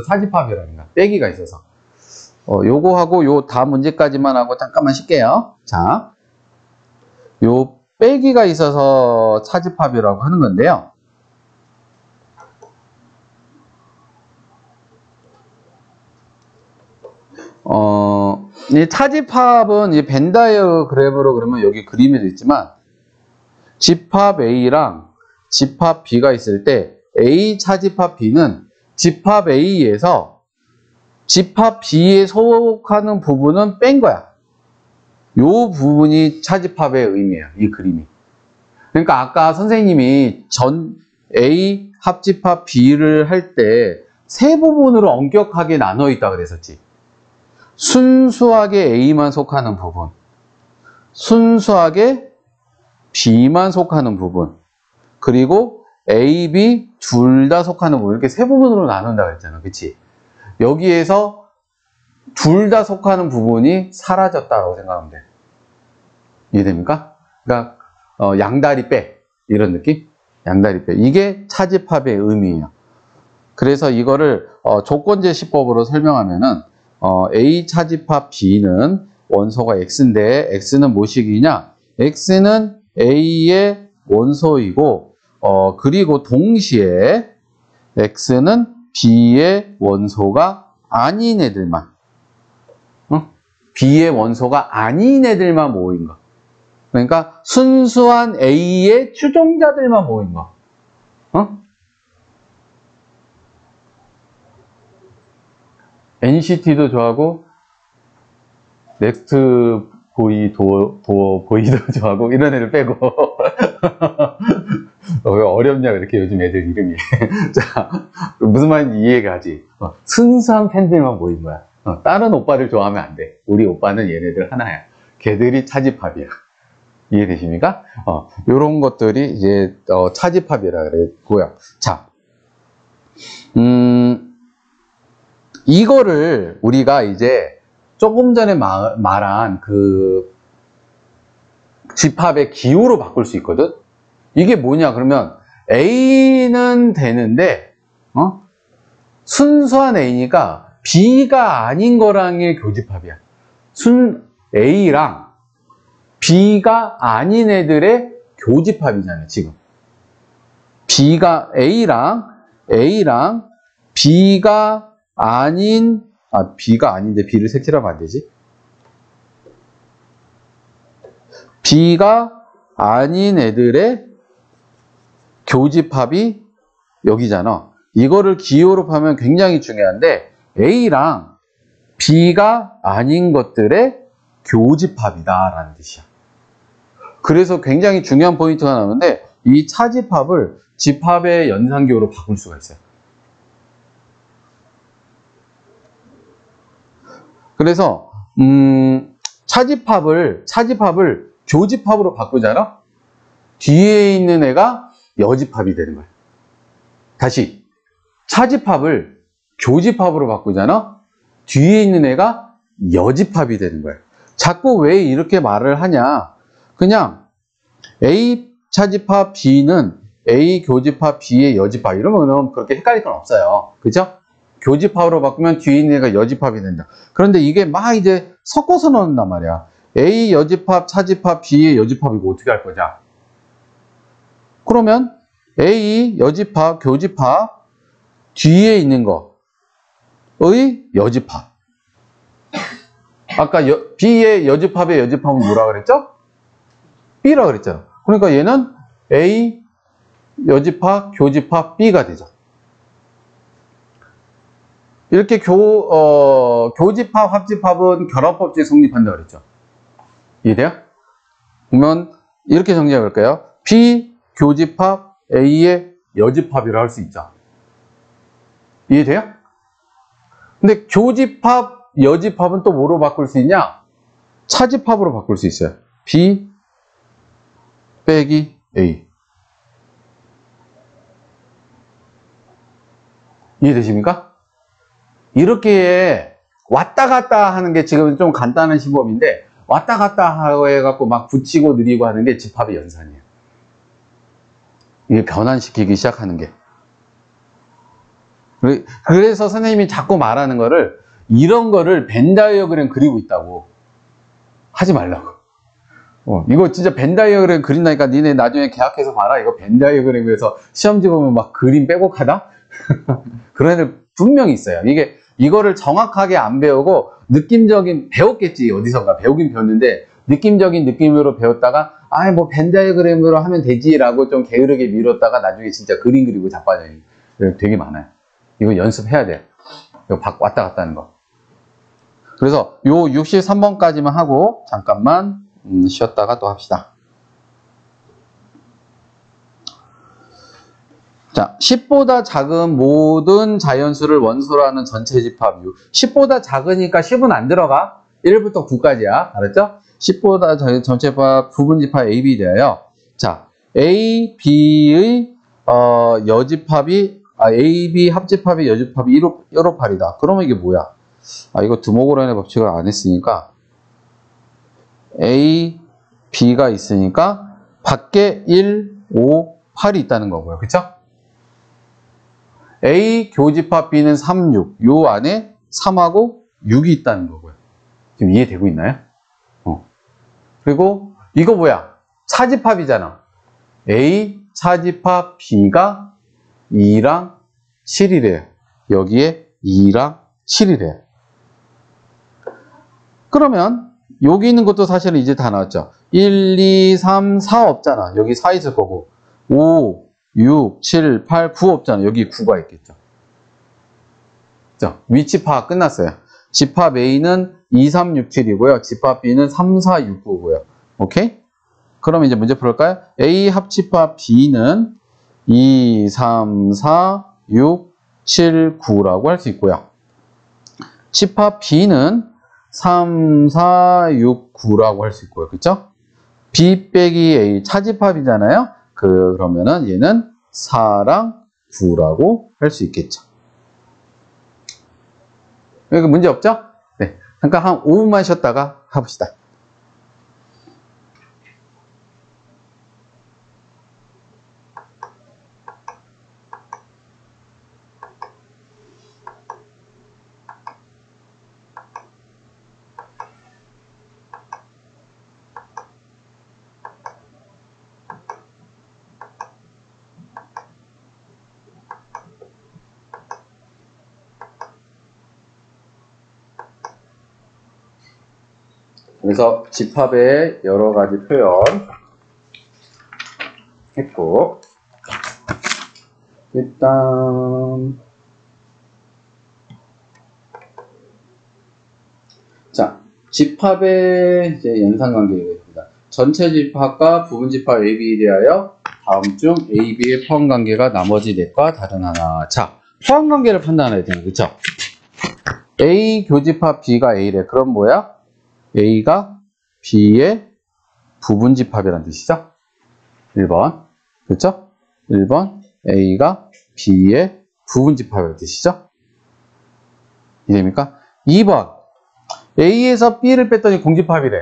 차집합이랍니다. 빼기가 있어서. 요거 하고 요 다음 문제까지만 하고 잠깐만 쉴게요. 자, 요 빼기가 있어서 차집합이라고 하는 건데요. 이 차집합은 이 벤다이어그램으로 그러면 여기 그림에도 있지만, 집합 A랑 집합 B가 있을 때 A 차집합 B는 집합 A에서 집합 B에 속하는 부분은 뺀 거야. 요 부분이 차집합의 의미예요. 이 그림이. 그러니까 아까 선생님이 전 A 합집합 B를 할 때 세 부분으로 엄격하게 나눠 있다 그랬었지. 순수하게 A만 속하는 부분, 순수하게 B만 속하는 부분, 그리고 A, B 둘 다 속하는 부분, 이렇게 세 부분으로 나눈다 그랬잖아. 그치? 여기에서 둘 다 속하는 부분이 사라졌다라고 생각하면 돼. 이해됩니까? 그러니까 양다리 빼, 이런 느낌? 양다리 빼. 이게 차집합의 의미예요. 그래서 이거를 조건제시법으로 설명하면은 A 차집합 B는 원소가 X인데, X는 뭐식이냐? X는 A의 원소이고, 그리고 동시에 X는 B의 원소가 아닌 애들만, B의 원소가 아닌 애들만 모인 거. 그러니까 순수한 A의 추종자들만 모인 거. NCT도 좋아하고, 넥스트 보이, 도어 보이도 좋아하고, 이런 애를 빼고. 왜 어렵냐, 이렇게 요즘 애들 이름이. 자, 무슨 말인지 이해가 가지. 순수한 팬들만 모인 거야. 다른 오빠를 좋아하면 안 돼. 우리 오빠는 얘네들 하나야. 걔들이 차집합이야. 이해되십니까? 요런 것들이 이제, 차집합이라 그랬고요. 자, 이거를 우리가 이제 조금 전에 말한 그 집합의 기호로 바꿀 수 있거든? 이게 뭐냐, 그러면 A는 되는데, 순수한 A니까 B가 아닌 거랑의 교집합이야. A랑 B가 아닌 애들의 교집합이잖아요, 지금. A랑 B가 아닌, B가 아닌데 B를 색칠하면 안 되지? B가 아닌 애들의 교집합이 여기잖아. 이거를 기호로 하면 굉장히 중요한데, A랑 B가 아닌 것들의 교집합이다라는 뜻이야. 그래서 굉장히 중요한 포인트가 나오는데, 이 차집합을 집합의 연산기호로 바꿀 수가 있어요. 그래서 차집합을 교집합으로 바꾸잖아. 뒤에 있는 애가 여집합이 되는 거야. 다시 차집합을 교집합으로 바꾸잖아. 뒤에 있는 애가 여집합이 되는 거야. 자꾸 왜 이렇게 말을 하냐? 그냥 A 차집합 B는 A 교집합 B의 여집합 이러면 그렇게 헷갈릴 건 없어요. 그죠? 교집합으로 바꾸면 뒤에 있는 애가 여집합이 된다. 그런데 이게 막 이제 섞어서 넣는단 말이야. A 여집합, 차집합, B의 여집합이고 어떻게 할 거냐? 그러면 A 여집합, 교집합 뒤에 있는 거의 여집합. 아까 B의 여집합의 여집합은 뭐라 그랬죠? B라 그랬잖아. 그러니까 얘는 A 여집합, 교집합 B가 되죠. 이렇게 교집합, 합집합은 결합법칙 성립한다고 그랬죠. 이해돼요? 그러면 이렇게 정리해 볼까요? B 교집합 A의 여집합이라 할 수 있죠. 이해돼요? 근데 교집합, 여집합은 또 뭐로 바꿀 수 있냐? 차집합으로 바꿀 수 있어요. B 빼기 A. 이해되십니까? 이렇게 왔다 갔다 하는 게 지금 좀 간단한 시범인데 왔다 갔다 해갖고 막 붙이고 느리고 하는 게 집합의 연산이에요. 이게 변환시키기 시작하는 게. 그래서 선생님이 자꾸 말하는 거를 이런 거를 벤 다이어그램 그리고 있다고 하지 말라고. 이거 진짜 벤 다이어그램 그린다니까 니네 나중에 계약해서 봐라. 이거 벤 다이어그램에서 시험지 보면 막 그림 빼곡하다? 그런 애들 분명히 있어요. 이거를 정확하게 안 배우고 느낌적인 배웠겠지. 어디선가 배우긴 배웠는데 느낌적인 느낌으로 배웠다가 뭐 벤 다이어그램으로 하면 되지라고 좀 게으르게 미뤘다가 나중에 진짜 그림 그리고 자빠져요. 되게 많아요. 이거 연습해야 돼. 이거 왔다 갔다 하는 거. 그래서 요 63번까지만 하고 잠깐만 쉬었다가 또 합시다. 자, 10보다 작은 모든 자연수를 원소로 하는 전체 집합 U. 10보다 작으니까 10은 안 들어가. 1부터 9까지야. 알았죠? 10보다 작은 전체 집합 부분 집합 A, B 되어요. 자, A, B의 여집합이 A, B 합집합의 여집합이 1호 8이다. 그러면 이게 뭐야? 이거 드모그란의 법칙을 안 했으니까 A, B가 있으니까 밖에 1, 5, 8이 있다는 거고요. 그쵸? A 교집합 B는 3, 6. 요 안에 3하고 6이 있다는 거고요. 지금 이해되고 있나요? 그리고 이거 뭐야? 차집합이잖아. A 차집합 B가 2랑 7이래요. 여기에 2랑 7이래요. 그러면 여기 있는 것도 사실은 이제 다 나왔죠. 1, 2, 3, 4 없잖아. 여기 4 있을 거고 5, 6, 7, 8, 9 없잖아. 여기 9가 있겠죠. 자, 위치 파악 끝났어요. 집합 A는 2, 3, 6, 7이고요. 집합 B는 3, 4, 6, 9고요. 오케이? 그럼 이제 문제 풀을까요? A 합집합 B는 2, 3, 4, 6, 7, 9라고 할 수 있고요. 집합 B는 3, 4, 6, 9라고 할 수 있고요. 그쵸? B 빼기 A 차집합이잖아요. 그러면은 얘는 4랑 9라고 할 수 있겠죠. 여기 문제 없죠? 네. 잠깐 한 5분만 쉬었다가 해봅시다. 그래서 집합의 여러 가지 표현 했고, 일단 자, 집합의 이제 연산관계입니다. 전체 집합과 부분 집합 AB에 대하여 다음 중 AB의 포함관계가 나머지 넷과 다른 하나. 자, 포함관계를 판단해야 되는 거죠. A 교집합 B가 A래. 그럼 뭐야? A가 B의 부분 집합이라는 뜻이죠. 1번. 그렇죠? 1번 A가 B의 부분 집합이라는 뜻이죠. 이해됩니까? 2번 A에서 B를 뺐더니 공집합이래.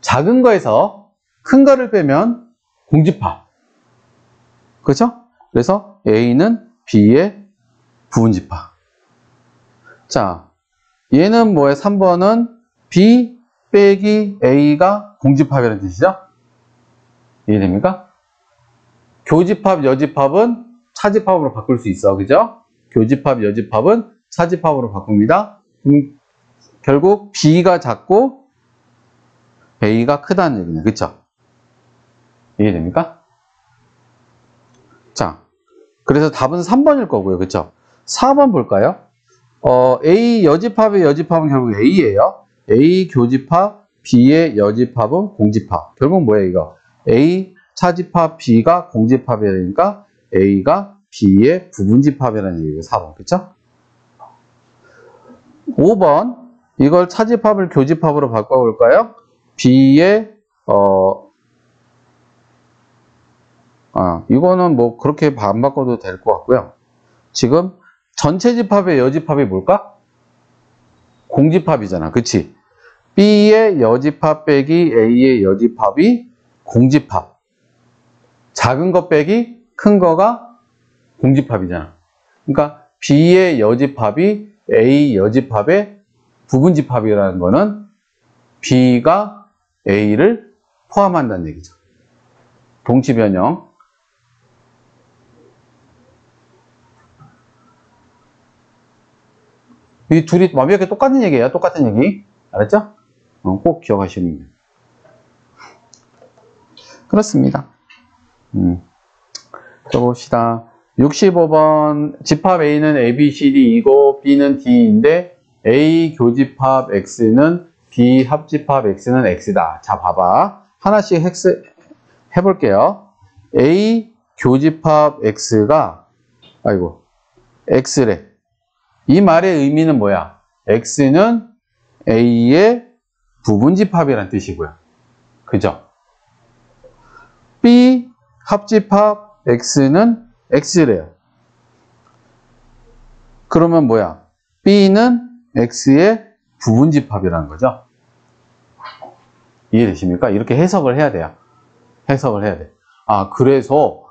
작은 거에서 큰 거를 빼면 공집합. 그렇죠? 그래서 A는 B의 부분 집합. 자, 얘는 뭐예요? 3번은 B 빼기 A가 공집합이라는 뜻이죠? 이해됩니까? 교집합, 여집합은 차집합으로 바꿀 수 있어. 그죠? 교집합, 여집합은 차집합으로 바꿉니다. 결국 B가 작고 A가 크다는 얘기네. 그쵸? 이해됩니까? 자, 그래서 답은 3번일 거고요. 그쵸? 4번 볼까요? A 여집합의 여집합은 결국 A예요. A 교집합, B의 여집합은 공집합. 결국 뭐예요, 이거? A 차집합, B가 공집합이야 되니까 A가 B의 부분집합이라는 얘기예요, 4번. 그쵸? 5번. 이걸 차집합을 교집합으로 바꿔볼까요? B의, 이거는 뭐 그렇게 안 바꿔도 될 것 같고요. 지금 전체 집합의 여집합이 뭘까? 공집합이잖아. 그치? B의 여집합 빼기 A의 여집합이 공집합. 작은 거 빼기 큰 거가 공집합이잖아. 그러니까 B의 여집합이 A 여집합의 부분집합이라는 거는 B가 A를 포함한다는 얘기죠. 동치변형. 이 둘이 완벽하게 똑같은 얘기예요. 똑같은 얘기. 알았죠? 꼭 기억하시는 거예요. 그렇습니다. 또 봅시다. 65번 집합 A는 A, B, C, D이고 B는 D인데 A 교집합 X는 B 합집합 X는 X다. 자, 봐봐. 하나씩 해볼게요. A 교집합 X가 X래. 이 말의 의미는 뭐야? X는 A의 부분집합이라는 뜻이고요. 그죠? B 합집합 X는 X래요. 그러면 뭐야? B는 X의 부분집합이라는 거죠. 이해되십니까? 이렇게 해석을 해야 돼요. 해석을 해야 돼. 그래서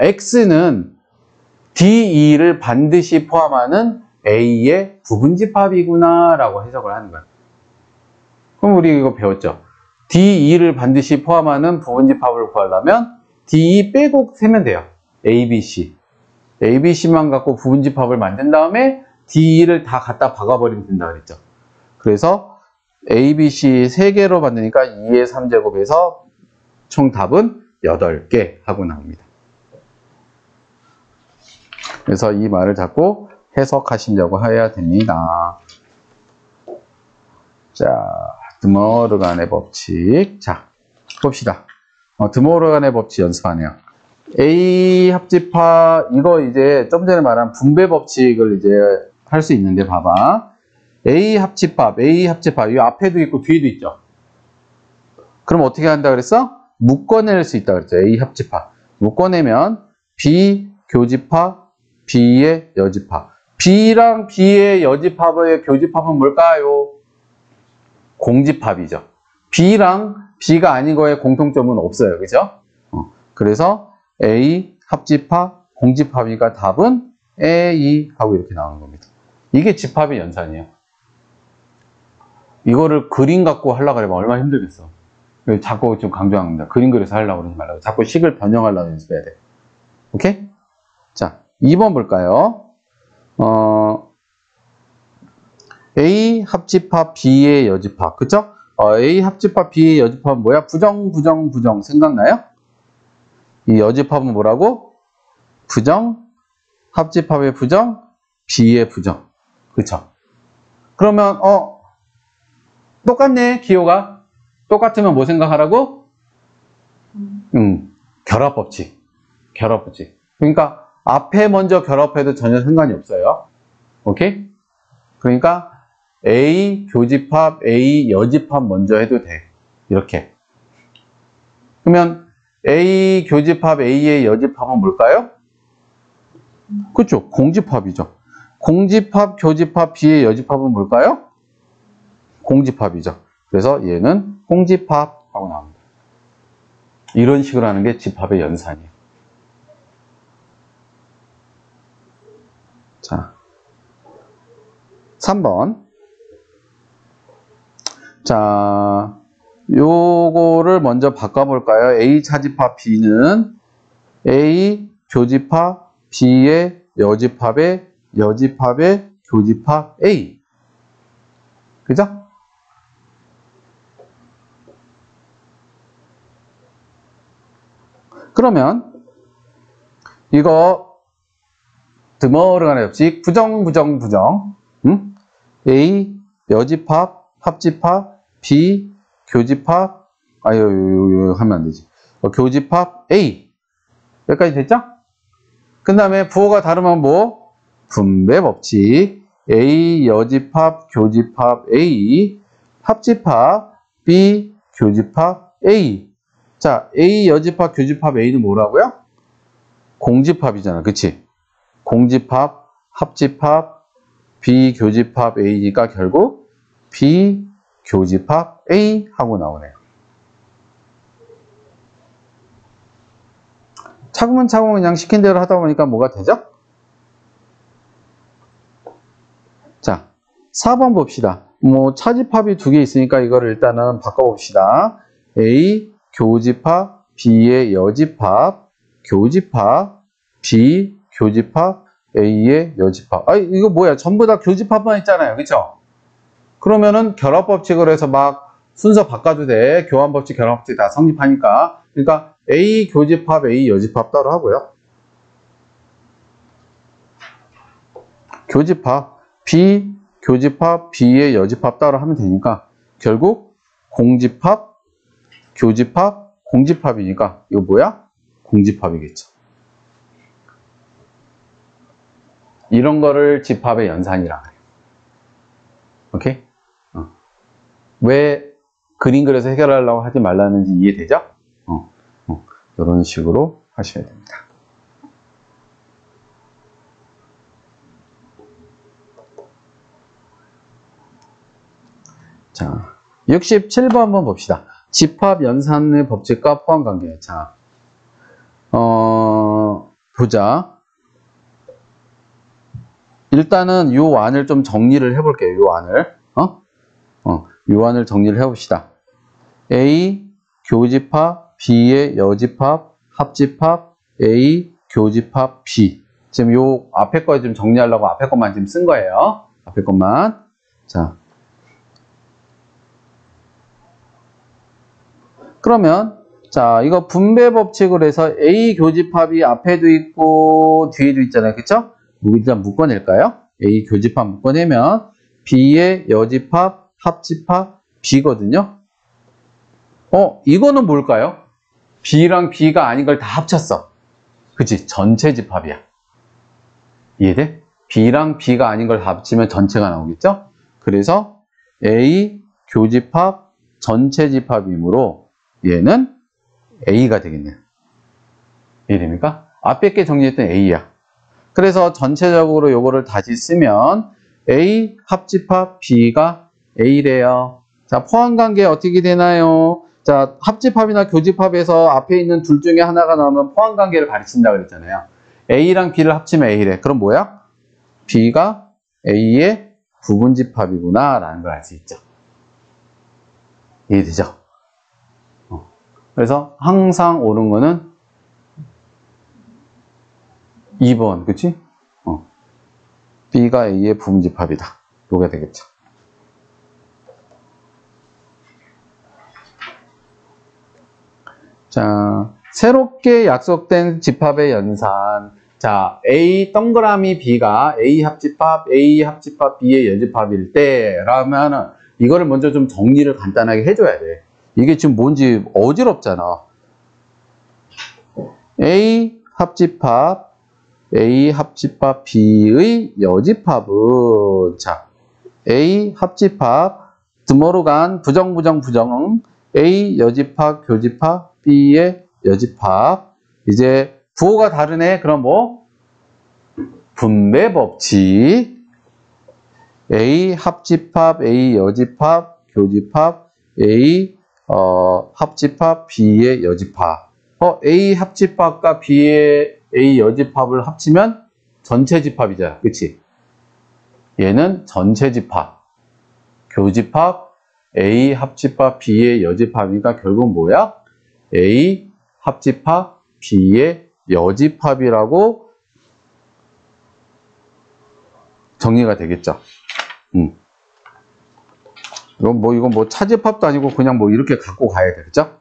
X는 D2를 반드시 포함하는 A의 부분집합이구나 라고 해석을 하는 거야. 그럼 우리 이거 배웠죠? D2를 반드시 포함하는 부분집합을 구하려면 D2 빼고 세면 돼요. A, B, C. A, B, C만 갖고 부분집합을 만든 다음에 D2를 다 갖다 박아버리면 된다 그랬죠. 그래서 A, B, C 3개로 만드니까 2의 3제곱에서 총 답은 8개 하고 나옵니다. 그래서 이 말을 자꾸 해석하시려고 해야 됩니다. 자, 드모르간의 법칙. 자, 봅시다. 드모르간의 법칙 연습하네요. A 합집합, 이거 이제 좀 전에 말한 분배 법칙을 이제 할 수 있는데, 봐봐. A 합집합, A 합집합. 이 앞에도 있고 뒤에도 있죠. 그럼 어떻게 한다 그랬어? 묶어낼 수 있다 그랬죠. A 합집합. 묶어내면 B 교집합, B의 여집합. B랑 B의 여집합의 교집합은 뭘까요? 공집합이죠. B랑 B가 아닌 거에 공통점은 없어요. 그죠? 그래서 A 합집합, 공집합이니까 답은 A 하고 이렇게 나오는 겁니다. 이게 집합의 연산이에요. 이거를 그림 갖고 하려고 하면 얼마나 힘들겠어. 자꾸 좀 강조합니다. 그림 그려서 하려고 그러지 말라고. 자꾸 식을 변형하려고 연습해야 돼. 오케이? 자, 2번 볼까요? A 합집합 B의 여집합. 그쵸? A 합집합 B의 여집합은 뭐야? 부정, 부정, 부정. 생각나요? 이 여집합은 뭐라고? 부정, 합집합의 부정, B의 부정. 그쵸? 그러면, 똑같네, 기호가. 똑같으면 뭐 생각하라고? 결합법칙. 결합법칙. 그러니까, 앞에 먼저 결합해도 전혀 상관이 없어요. 오케이? 그러니까, A 교집합, A 여집합 먼저 해도 돼. 이렇게. 그러면, A 교집합, A의 여집합은 뭘까요? 그쵸? 공집합이죠. 공집합, 교집합, B의 여집합은 뭘까요? 공집합이죠. 그래서 얘는 공집합하고 나옵니다. 이런 식으로 하는 게 집합의 연산이에요. 자, 3번. 자, 요거를 먼저 바꿔볼까요? A 차집합 B는 A 교집합 B의 여집합의 교집합 A. 그죠? 그러면 이거 드머르간의 법칙 부정 부정 부정. A 여집합 합집합 B 교집합 하면 안 되지. 교집합 A. 여기까지 됐죠? 그 다음에 부호가 다르면 뭐? 분배 법칙. A 여집합 교집합 A 합집합 B 교집합 A. 자, A 여집합 교집합 A는 뭐라고요? 공집합이잖아. 그치? 공집합 합집합 B 교집합 A니까 결국 B 교집합 A 하고 나오네요. 차근차근 그냥 시킨 대로 하다 보니까 뭐가 되죠? 자, 4번 봅시다. 뭐 차집합이 두 개 있으니까 이거를 일단은 바꿔봅시다. A 교집합 B의 여집합 교집합 B 교집합 A의 여집합. 이거 뭐야? 전부 다 교집합만 있잖아요. 그쵸? 그러면은 결합법칙으로 해서 막 순서 바꿔도 돼. 교환법칙, 결합법칙 다 성립하니까. 그러니까 A 교집합, A 여집합 따로 하고요. 교집합, B 교집합, B의 여집합 따로 하면 되니까 결국 공집합, 교집합, 공집합이니까 이거 뭐야? 공집합이겠죠. 이런 거를 집합의 연산이라 그래요. 오케이? 왜 그림 그려서 해결하려고 하지 말라는지 이해되죠? 이런 식으로 하셔야 됩니다. 자, 67번 한번 봅시다. 집합 연산의 법칙과 포함 관계. 자, 보자. 일단은 요 안을 좀 정리를 해볼게요. 요 안을. 요 안을 정리를 해봅시다. A 교집합 B의 여집합 합집합 A 교집합 B. 지금 요 앞에 거 좀 정리하려고 앞에 것만 지금 쓴 거예요. 앞에 것만. 자. 그러면 자, 이거 분배 법칙으로 해서 A 교집합이 앞에도 있고 뒤에도 있잖아요. 그쵸? 일단 묶어낼까요? A 교집합 묶어내면 B의 여집합, 합집합, B거든요. 이거는 뭘까요? B랑 B가 아닌 걸 다 합쳤어. 그치? 전체 집합이야. 이해돼? B랑 B가 아닌 걸 다 합치면 전체가 나오겠죠? 그래서 A 교집합 전체 집합이므로 얘는 A가 되겠네요. 이해됩니까? 앞에 게 정리했던 A야. 그래서 전체적으로 요거를 다시 쓰면 A 합집합 B가 A래요. 자, 포함관계 어떻게 되나요? 자, 합집합이나 교집합에서 앞에 있는 둘 중에 하나가 나오면 포함관계를 가르친다 그랬잖아요. A랑 B를 합치면 A래. 그럼 뭐야? B가 A의 부분집합이구나 라는 걸 알 수 있죠. 이해되죠? 그래서 항상 옳은 거는 2번, 그치? B가 A의 부분집합이다. 요게 되겠죠. 자, 새롭게 약속된 집합의 연산. 자, A 동그라미 B가 A 합집합 B의 여집합일 때, 라면은, 이거를 먼저 좀 정리를 간단하게 해줘야 돼. 이게 지금 뭔지 어지럽잖아. A 합집합 B의 여집합은, 자, A 합집합, 드모르간 부정, A 여집합, 교집합, B의 여집합. 이제 부호가 다르네. 그럼 뭐? 분배 법칙. A 합집합, A 여집합, 교집합, A 합집합, B의 여집합. A 합집합과 B의 A 여집합을 합치면 전체 집합이잖아. 그치? 얘는 전체 집합. 교집합, A 합집합, B의 여집합이니까 결국 뭐야? A 합집합, B의 여집합이라고 정리가 되겠죠. 이건 뭐 차집합도 아니고 그냥 뭐 이렇게 갖고 가야 되겠죠?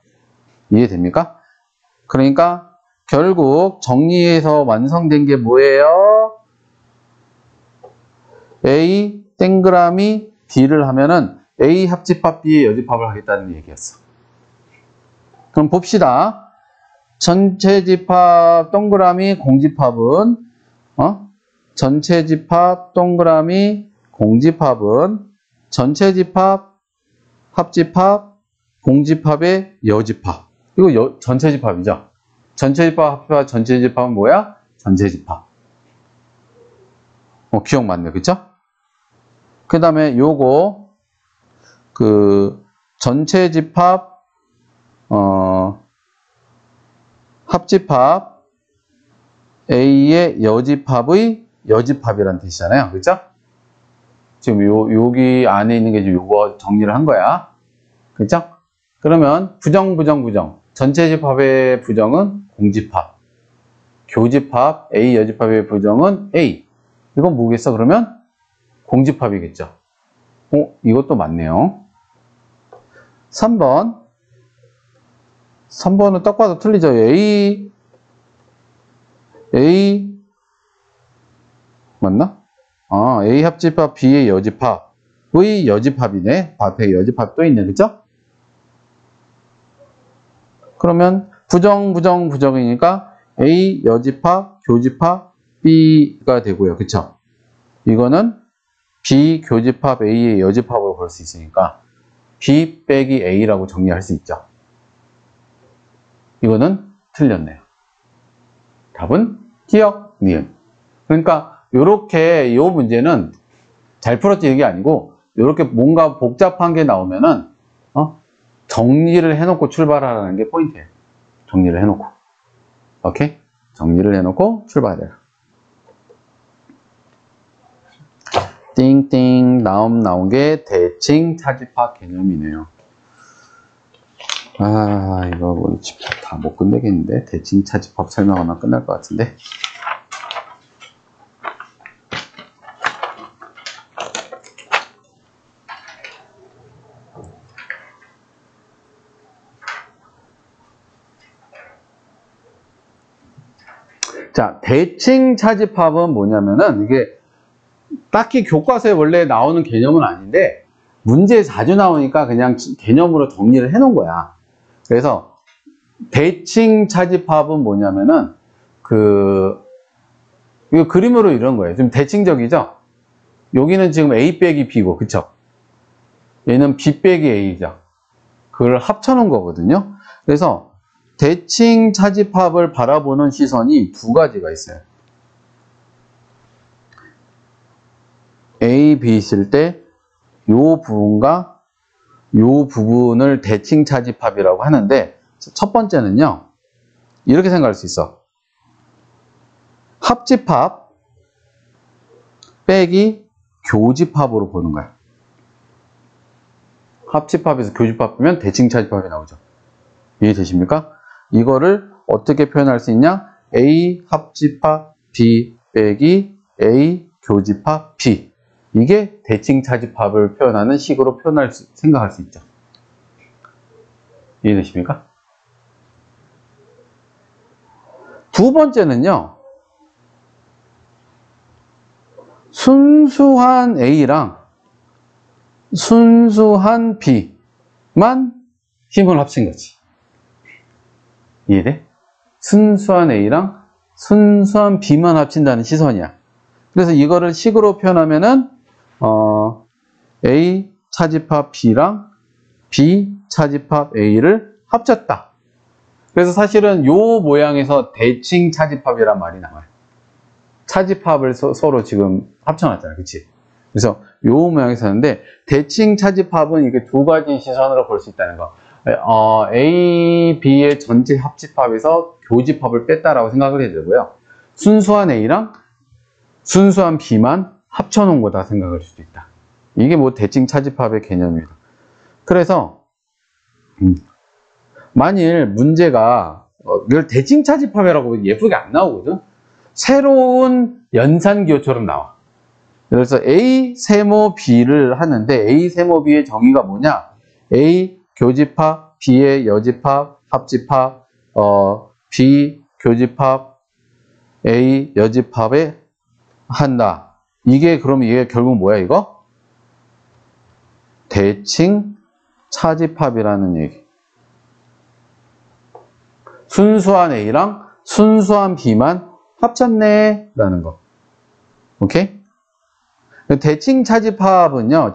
이해됩니까? 그러니까 결국 정리해서 완성된 게 뭐예요? A 동그라미 B를 하면은 A 합집합 B의 여집합을 하겠다는 얘기였어. 그럼 봅시다. 전체 집합 동그라미 공집합은 전체 집합 동그라미 공집합은 전체 집합 합집합 공집합의 여집합. 이거 전체 집합이죠. 전체 집합 합집합 전체 집합은 뭐야? 전체 집합. 기억 맞네, 그쵸? 그 다음에 요거 전체 집합 합집합 A의 여집합의 여집합이라는 뜻이잖아요. 그죠? 지금 여기 안에 있는 게 요거 정리를 한 거야. 그죠? 그러면 부정. 전체 집합의 부정은 공집합. 교집합 A 여집합의 부정은 A. 이건 뭐겠어? 그러면 공집합이겠죠. 이것도 맞네요. 3번은 딱 봐도 틀리죠. A 맞나? A 합집합 B의 여집합의 여집합이네. 앞에 여집합 또 있네. 그죠? 그러면 부정이니까 A 여집합 교집합 B가 되고요. 그쵸? 이거는 B 교집합 A의 여집합으로 볼 수 있으니까 B 빼기 A라고 정리할 수 있죠. 이거는 틀렸네요. 답은 기억, 니은. 그러니까 요렇게 요 문제는 잘 풀었지 이게 아니고 요렇게 뭔가 복잡한 게 나오면은 정리를 해놓고 출발하라는 게 포인트예요. 정리를 해놓고. 오케이? 정리를 해놓고 출발해라. 띵띵 나온 게 대칭 차집합 개념이네요. 이거 뭐 집합 다 못 끝내겠는데 대칭 차집합 설명하면 끝날 것 같은데. 자, 대칭 차집합은 뭐냐면은 이게 딱히 교과서에 원래 나오는 개념은 아닌데 문제에 자주 나오니까 그냥 개념으로 정리를 해 놓은 거야. 그래서 대칭 차집합은 뭐냐면은 이거 그림으로 이런 거예요. 좀 대칭적이죠? 여기는 지금 A 빼기 B고, 그쵸? 얘는 B 빼기 A죠. 그걸 합쳐놓은 거거든요. 그래서 대칭 차집합을 바라보는 시선이 두 가지가 있어요. A, B 있을 때 요 부분과 요 부분을 대칭 차집합이라고 하는데, 첫 번째는요, 이렇게 생각할 수 있어. 합집합 빼기 교집합으로 보는 거야. 합집합에서 교집합 보면 대칭 차집합이 나오죠. 이해되십니까? 이거를 어떻게 표현할 수 있냐? A 합집합 B 빼기 A 교집합 B. 이게 대칭 차집합을 표현하는 식으로 생각할 수 있죠. 이해되십니까? 두 번째는요, 순수한 A랑 순수한 B만 힘을 합친 거지. 이해돼? 순수한 A랑 순수한 B만 합친다는 시선이야. 그래서 이거를 식으로 표현하면은 A 차집합 B랑 B 차집합 A를 합쳤다. 그래서 사실은 요 모양에서 대칭 차집합이란 말이 나와요. 차집합을 서로 지금 합쳐놨잖아요. 그치? 그래서 요 모양에서 하는데, 대칭 차집합은 이게 두 가지 시선으로 볼 수 있다는 거. A, B의 전체 합집합에서 교집합을 뺐다라고 생각을 해야 되고요. 순수한 A랑 순수한 B만 합쳐놓은 거다 생각할 수도 있다. 이게 뭐 대칭 차집합의 개념입니다. 그래서 만일 문제가 이걸 대칭 차집합이라고 예쁘게 안 나오거든. 새로운 연산기호처럼 나와. 그래서 A 세모 B를 하는데, A 세모 B의 정의가 뭐냐? A 교집합, B의 여집합, 합집합, B 교집합, A 여집합에 한다. 그럼 이게 결국 뭐야, 이거? 대칭 차집합이라는 얘기. 순수한 A랑 순수한 B만 합쳤네 라는 거. 오케이? 대칭 차집합은요,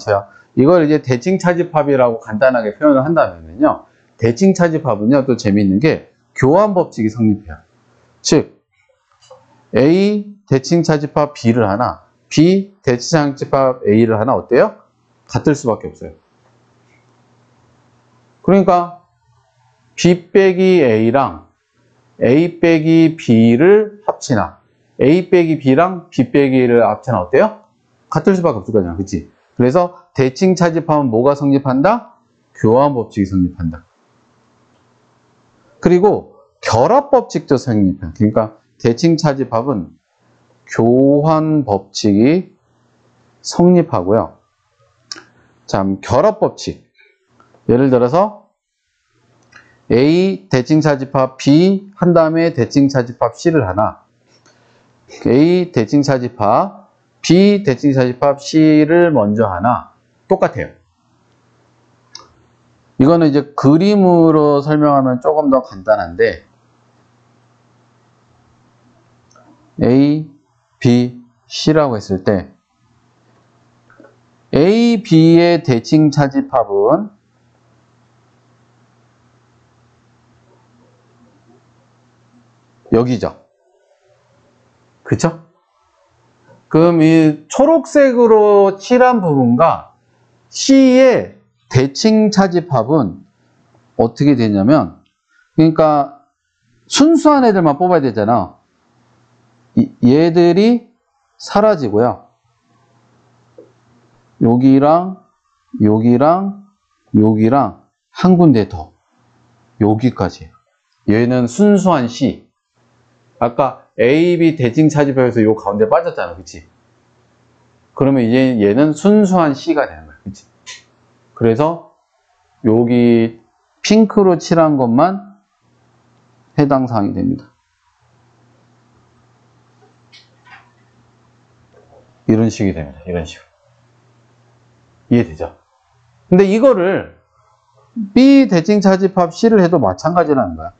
이걸 이제 대칭 차집합이라고 간단하게 표현을 한다면요, 대칭 차집합은요, 또 재미있는 게 교환 법칙이 성립해요. 즉, A 대칭 차집합 B를 하나, B 대칭 차집합 A를 하나, 어때요? 같을 수밖에 없어요. 그러니까 B 빼기 A랑 A 빼기 B를 합치나, A 빼기 B랑 B 빼기 A를 합치나 어때요? 같을 수밖에 없을 거잖아. 그치? 그래서 대칭 차집합은 뭐가 성립한다? 교환 법칙이 성립한다. 그리고 결합 법칙도 성립해요. 그러니까 대칭 차집합은 교환 법칙이 성립하고요. 자, 결합 법칙. 예를 들어서 A 대칭 차집합 B 한 다음에 대칭 차집합 C를 하나, A 대칭 차집합 B 대칭 차집합 C를 먼저 하나, 똑같아요. 이거는 이제 그림으로 설명하면 조금 더 간단한데, A, B, C라고 했을 때 A, B의 대칭 차집합은 여기죠. 그쵸? 그럼 이 초록색으로 칠한 부분과 C의 대칭 차집합은 어떻게 되냐면, 그러니까 순수한 애들만 뽑아야 되잖아. 얘들이 사라지고요. 여기랑 여기랑 여기랑 한 군데 더, 여기까지. 얘는 순수한 C. 아까 A, B 대칭 차집합에서 요 가운데 빠졌잖아. 그치? 그러면 이제 얘는 순수한 C가 되는 거야. 그치? 그래서 여기 핑크로 칠한 것만 해당 사항이 됩니다. 이런 식이 됩니다. 이런 식으로. 이해되죠? 근데 이거를 B 대칭 차집합 C를 해도 마찬가지라는 거야.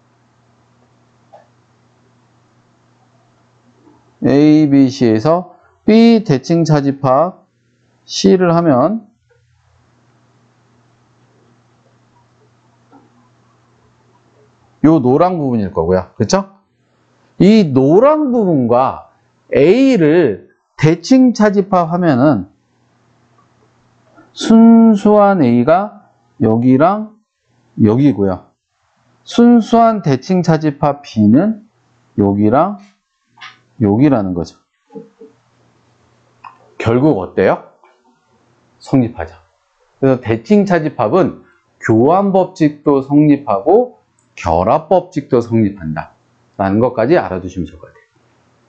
A, B, C에서 B 대칭 차집합 C를 하면 요 노랑 부분일 거고요. 그쵸? 이 노랑 부분과 A를 대칭 차집합하면은 순수한 A가 여기랑 여기고요. 순수한 대칭 차집합 B는 여기랑 여기라는 거죠. 결국 어때요? 성립하죠. 그래서 대칭 차집합은 교환 법칙도 성립하고 결합 법칙도 성립한다 라는 것까지 알아두시면 좋을 것 같아요.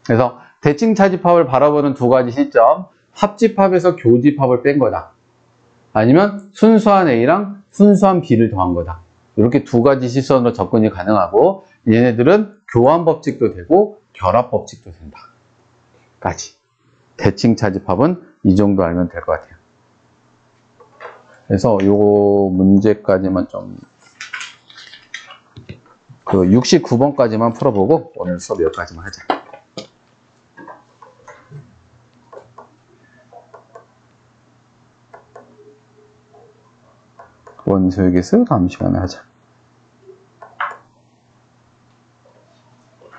그래서 대칭 차집합을 바라보는 두 가지 시점, 합집합에서 교집합을 뺀 거다, 아니면 순수한 A랑 순수한 B를 더한 거다, 이렇게 두 가지 시선으로 접근이 가능하고, 얘네들은 교환 법칙도 되고 결합 법칙도 된다 까지. 대칭 차집합은 이 정도 알면 될 것 같아요. 그래서 요 문제까지만 좀, 그 69번까지만 풀어보고 오늘 수업 여기까지만 하자. 원소의 개수 다음 시간에 하자.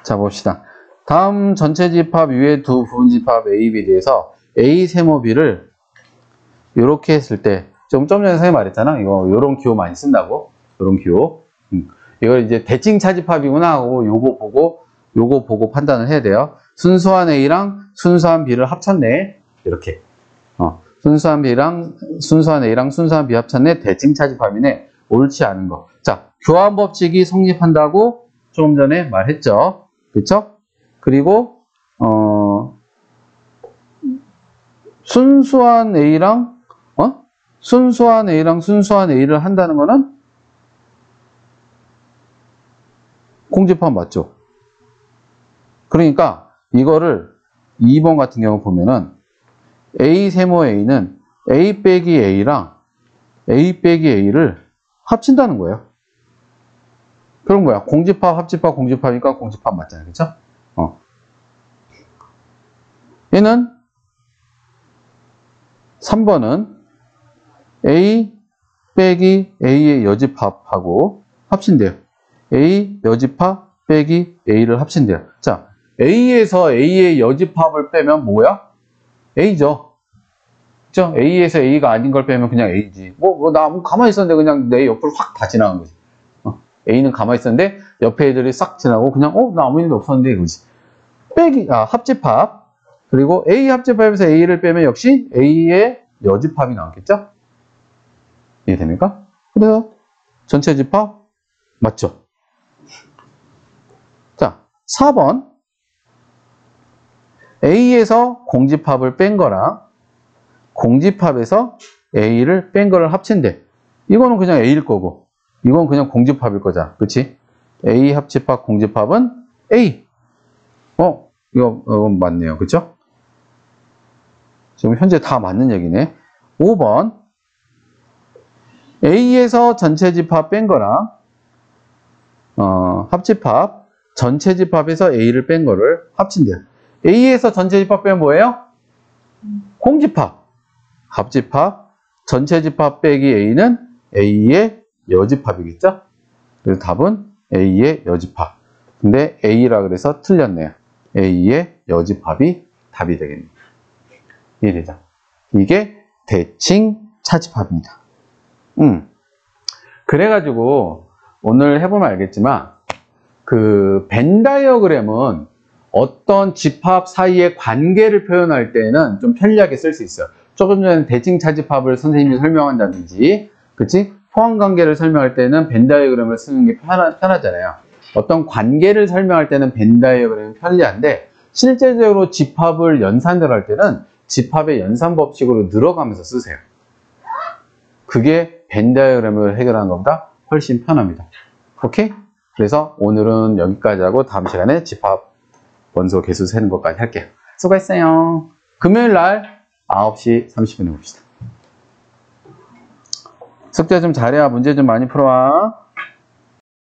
자, 봅시다. 다음 전체 집합 위에 두 부분 집합 A, B에 대해서 A 세모 B를 이렇게 했을 때, 좀 전에 선생님 말했잖아. 이거 요런 기호 많이 쓴다고. 요런 기호. 이걸 이제 대칭 차집합이구나 하고 요거 보고 판단을 해야 돼요. 순수한 A랑 순수한 B를 합쳤네. 이렇게. 순수한 B랑 순수한 A랑 순수한 B 합쳤네. 대칭 차집합이네. 옳지 않은 거. 자, 교환 법칙이 성립한다고 조금 전에 말했죠. 그쵸? 그리고 순수한 A랑 순수한 A를 한다는 거는 공집합 맞죠? 그러니까 이거를 2번 같은 경우 보면은 A 세모 A는 A 빼기 A랑 A 빼기 A를 합친다는 거예요. 그런 거야. 공집합, 합집합, 공집합이니까 공집합 맞잖아요. 그쵸? 얘는 3번은 A 빼기 A의 여집합하고 합친대요. A 여집합 빼기 A를 합친대요. 자, A에서 A의 여집합을 빼면 뭐야? A죠. 그죠? A에서 A가 아닌 걸 빼면 그냥 A지. 나 가만히 있었는데 그냥 내 옆으로 확 다 지나간 거지. A는 가만히 있었는데 옆에 애들이 싹 지나고 그냥 나 아무 일도 없었는데 이거지. 합집합. 그리고 A 합집합에서 A를 빼면 역시 A의 여집합이 나왔겠죠? 이해됩니까? 그래서 전체 집합 맞죠? 자, 4번 A에서 공집합을 뺀 거랑 공집합에서 A를 뺀 거를 합친대. 이거는 그냥 A일 거고 이건 그냥 공집합일 거잖아. 그치? A 합집합 공집합은 A. 이거 맞네요. 그쵸? 지금 현재 다 맞는 얘기네. 5번 A에서 전체 집합 뺀 거랑 합집합 전체 집합에서 A를 뺀 거를 합친대요. A에서 전체 집합 빼면 뭐예요? 공집합. 합집합 전체 집합 빼기 A는 A의 여집합이겠죠? 그래서 답은 A의 여집합. 근데 A라 그래서 틀렸네요. A의 여집합이 답이 되겠네요. 이해되죠? 이게 대칭 차집합입니다. 그래가지고 오늘 해보면 알겠지만 그 벤 다이어그램은 어떤 집합 사이의 관계를 표현할 때는 좀 편리하게 쓸 수 있어요. 조금 전에 대칭 차집합을 선생님이 설명한다든지, 그치? 포함관계를 설명할 때는 벤 다이어그램을 쓰는 게 편하잖아요. 어떤 관계를 설명할 때는 벤 다이어그램이 편리한데, 실제적으로 집합을 연산을 할 때는 집합의 연산 법칙으로 늘어가면서 쓰세요. 그게 벤 다이어그램을 해결하는 것보다 훨씬 편합니다. 오케이? 그래서 오늘은 여기까지 하고 다음 시간에 집합 원소 개수 세는 것까지 할게요. 수고했어요. 금요일 날 9시 30분에 봅시다. 숙제 좀 잘해야 문제 좀 많이 풀어와.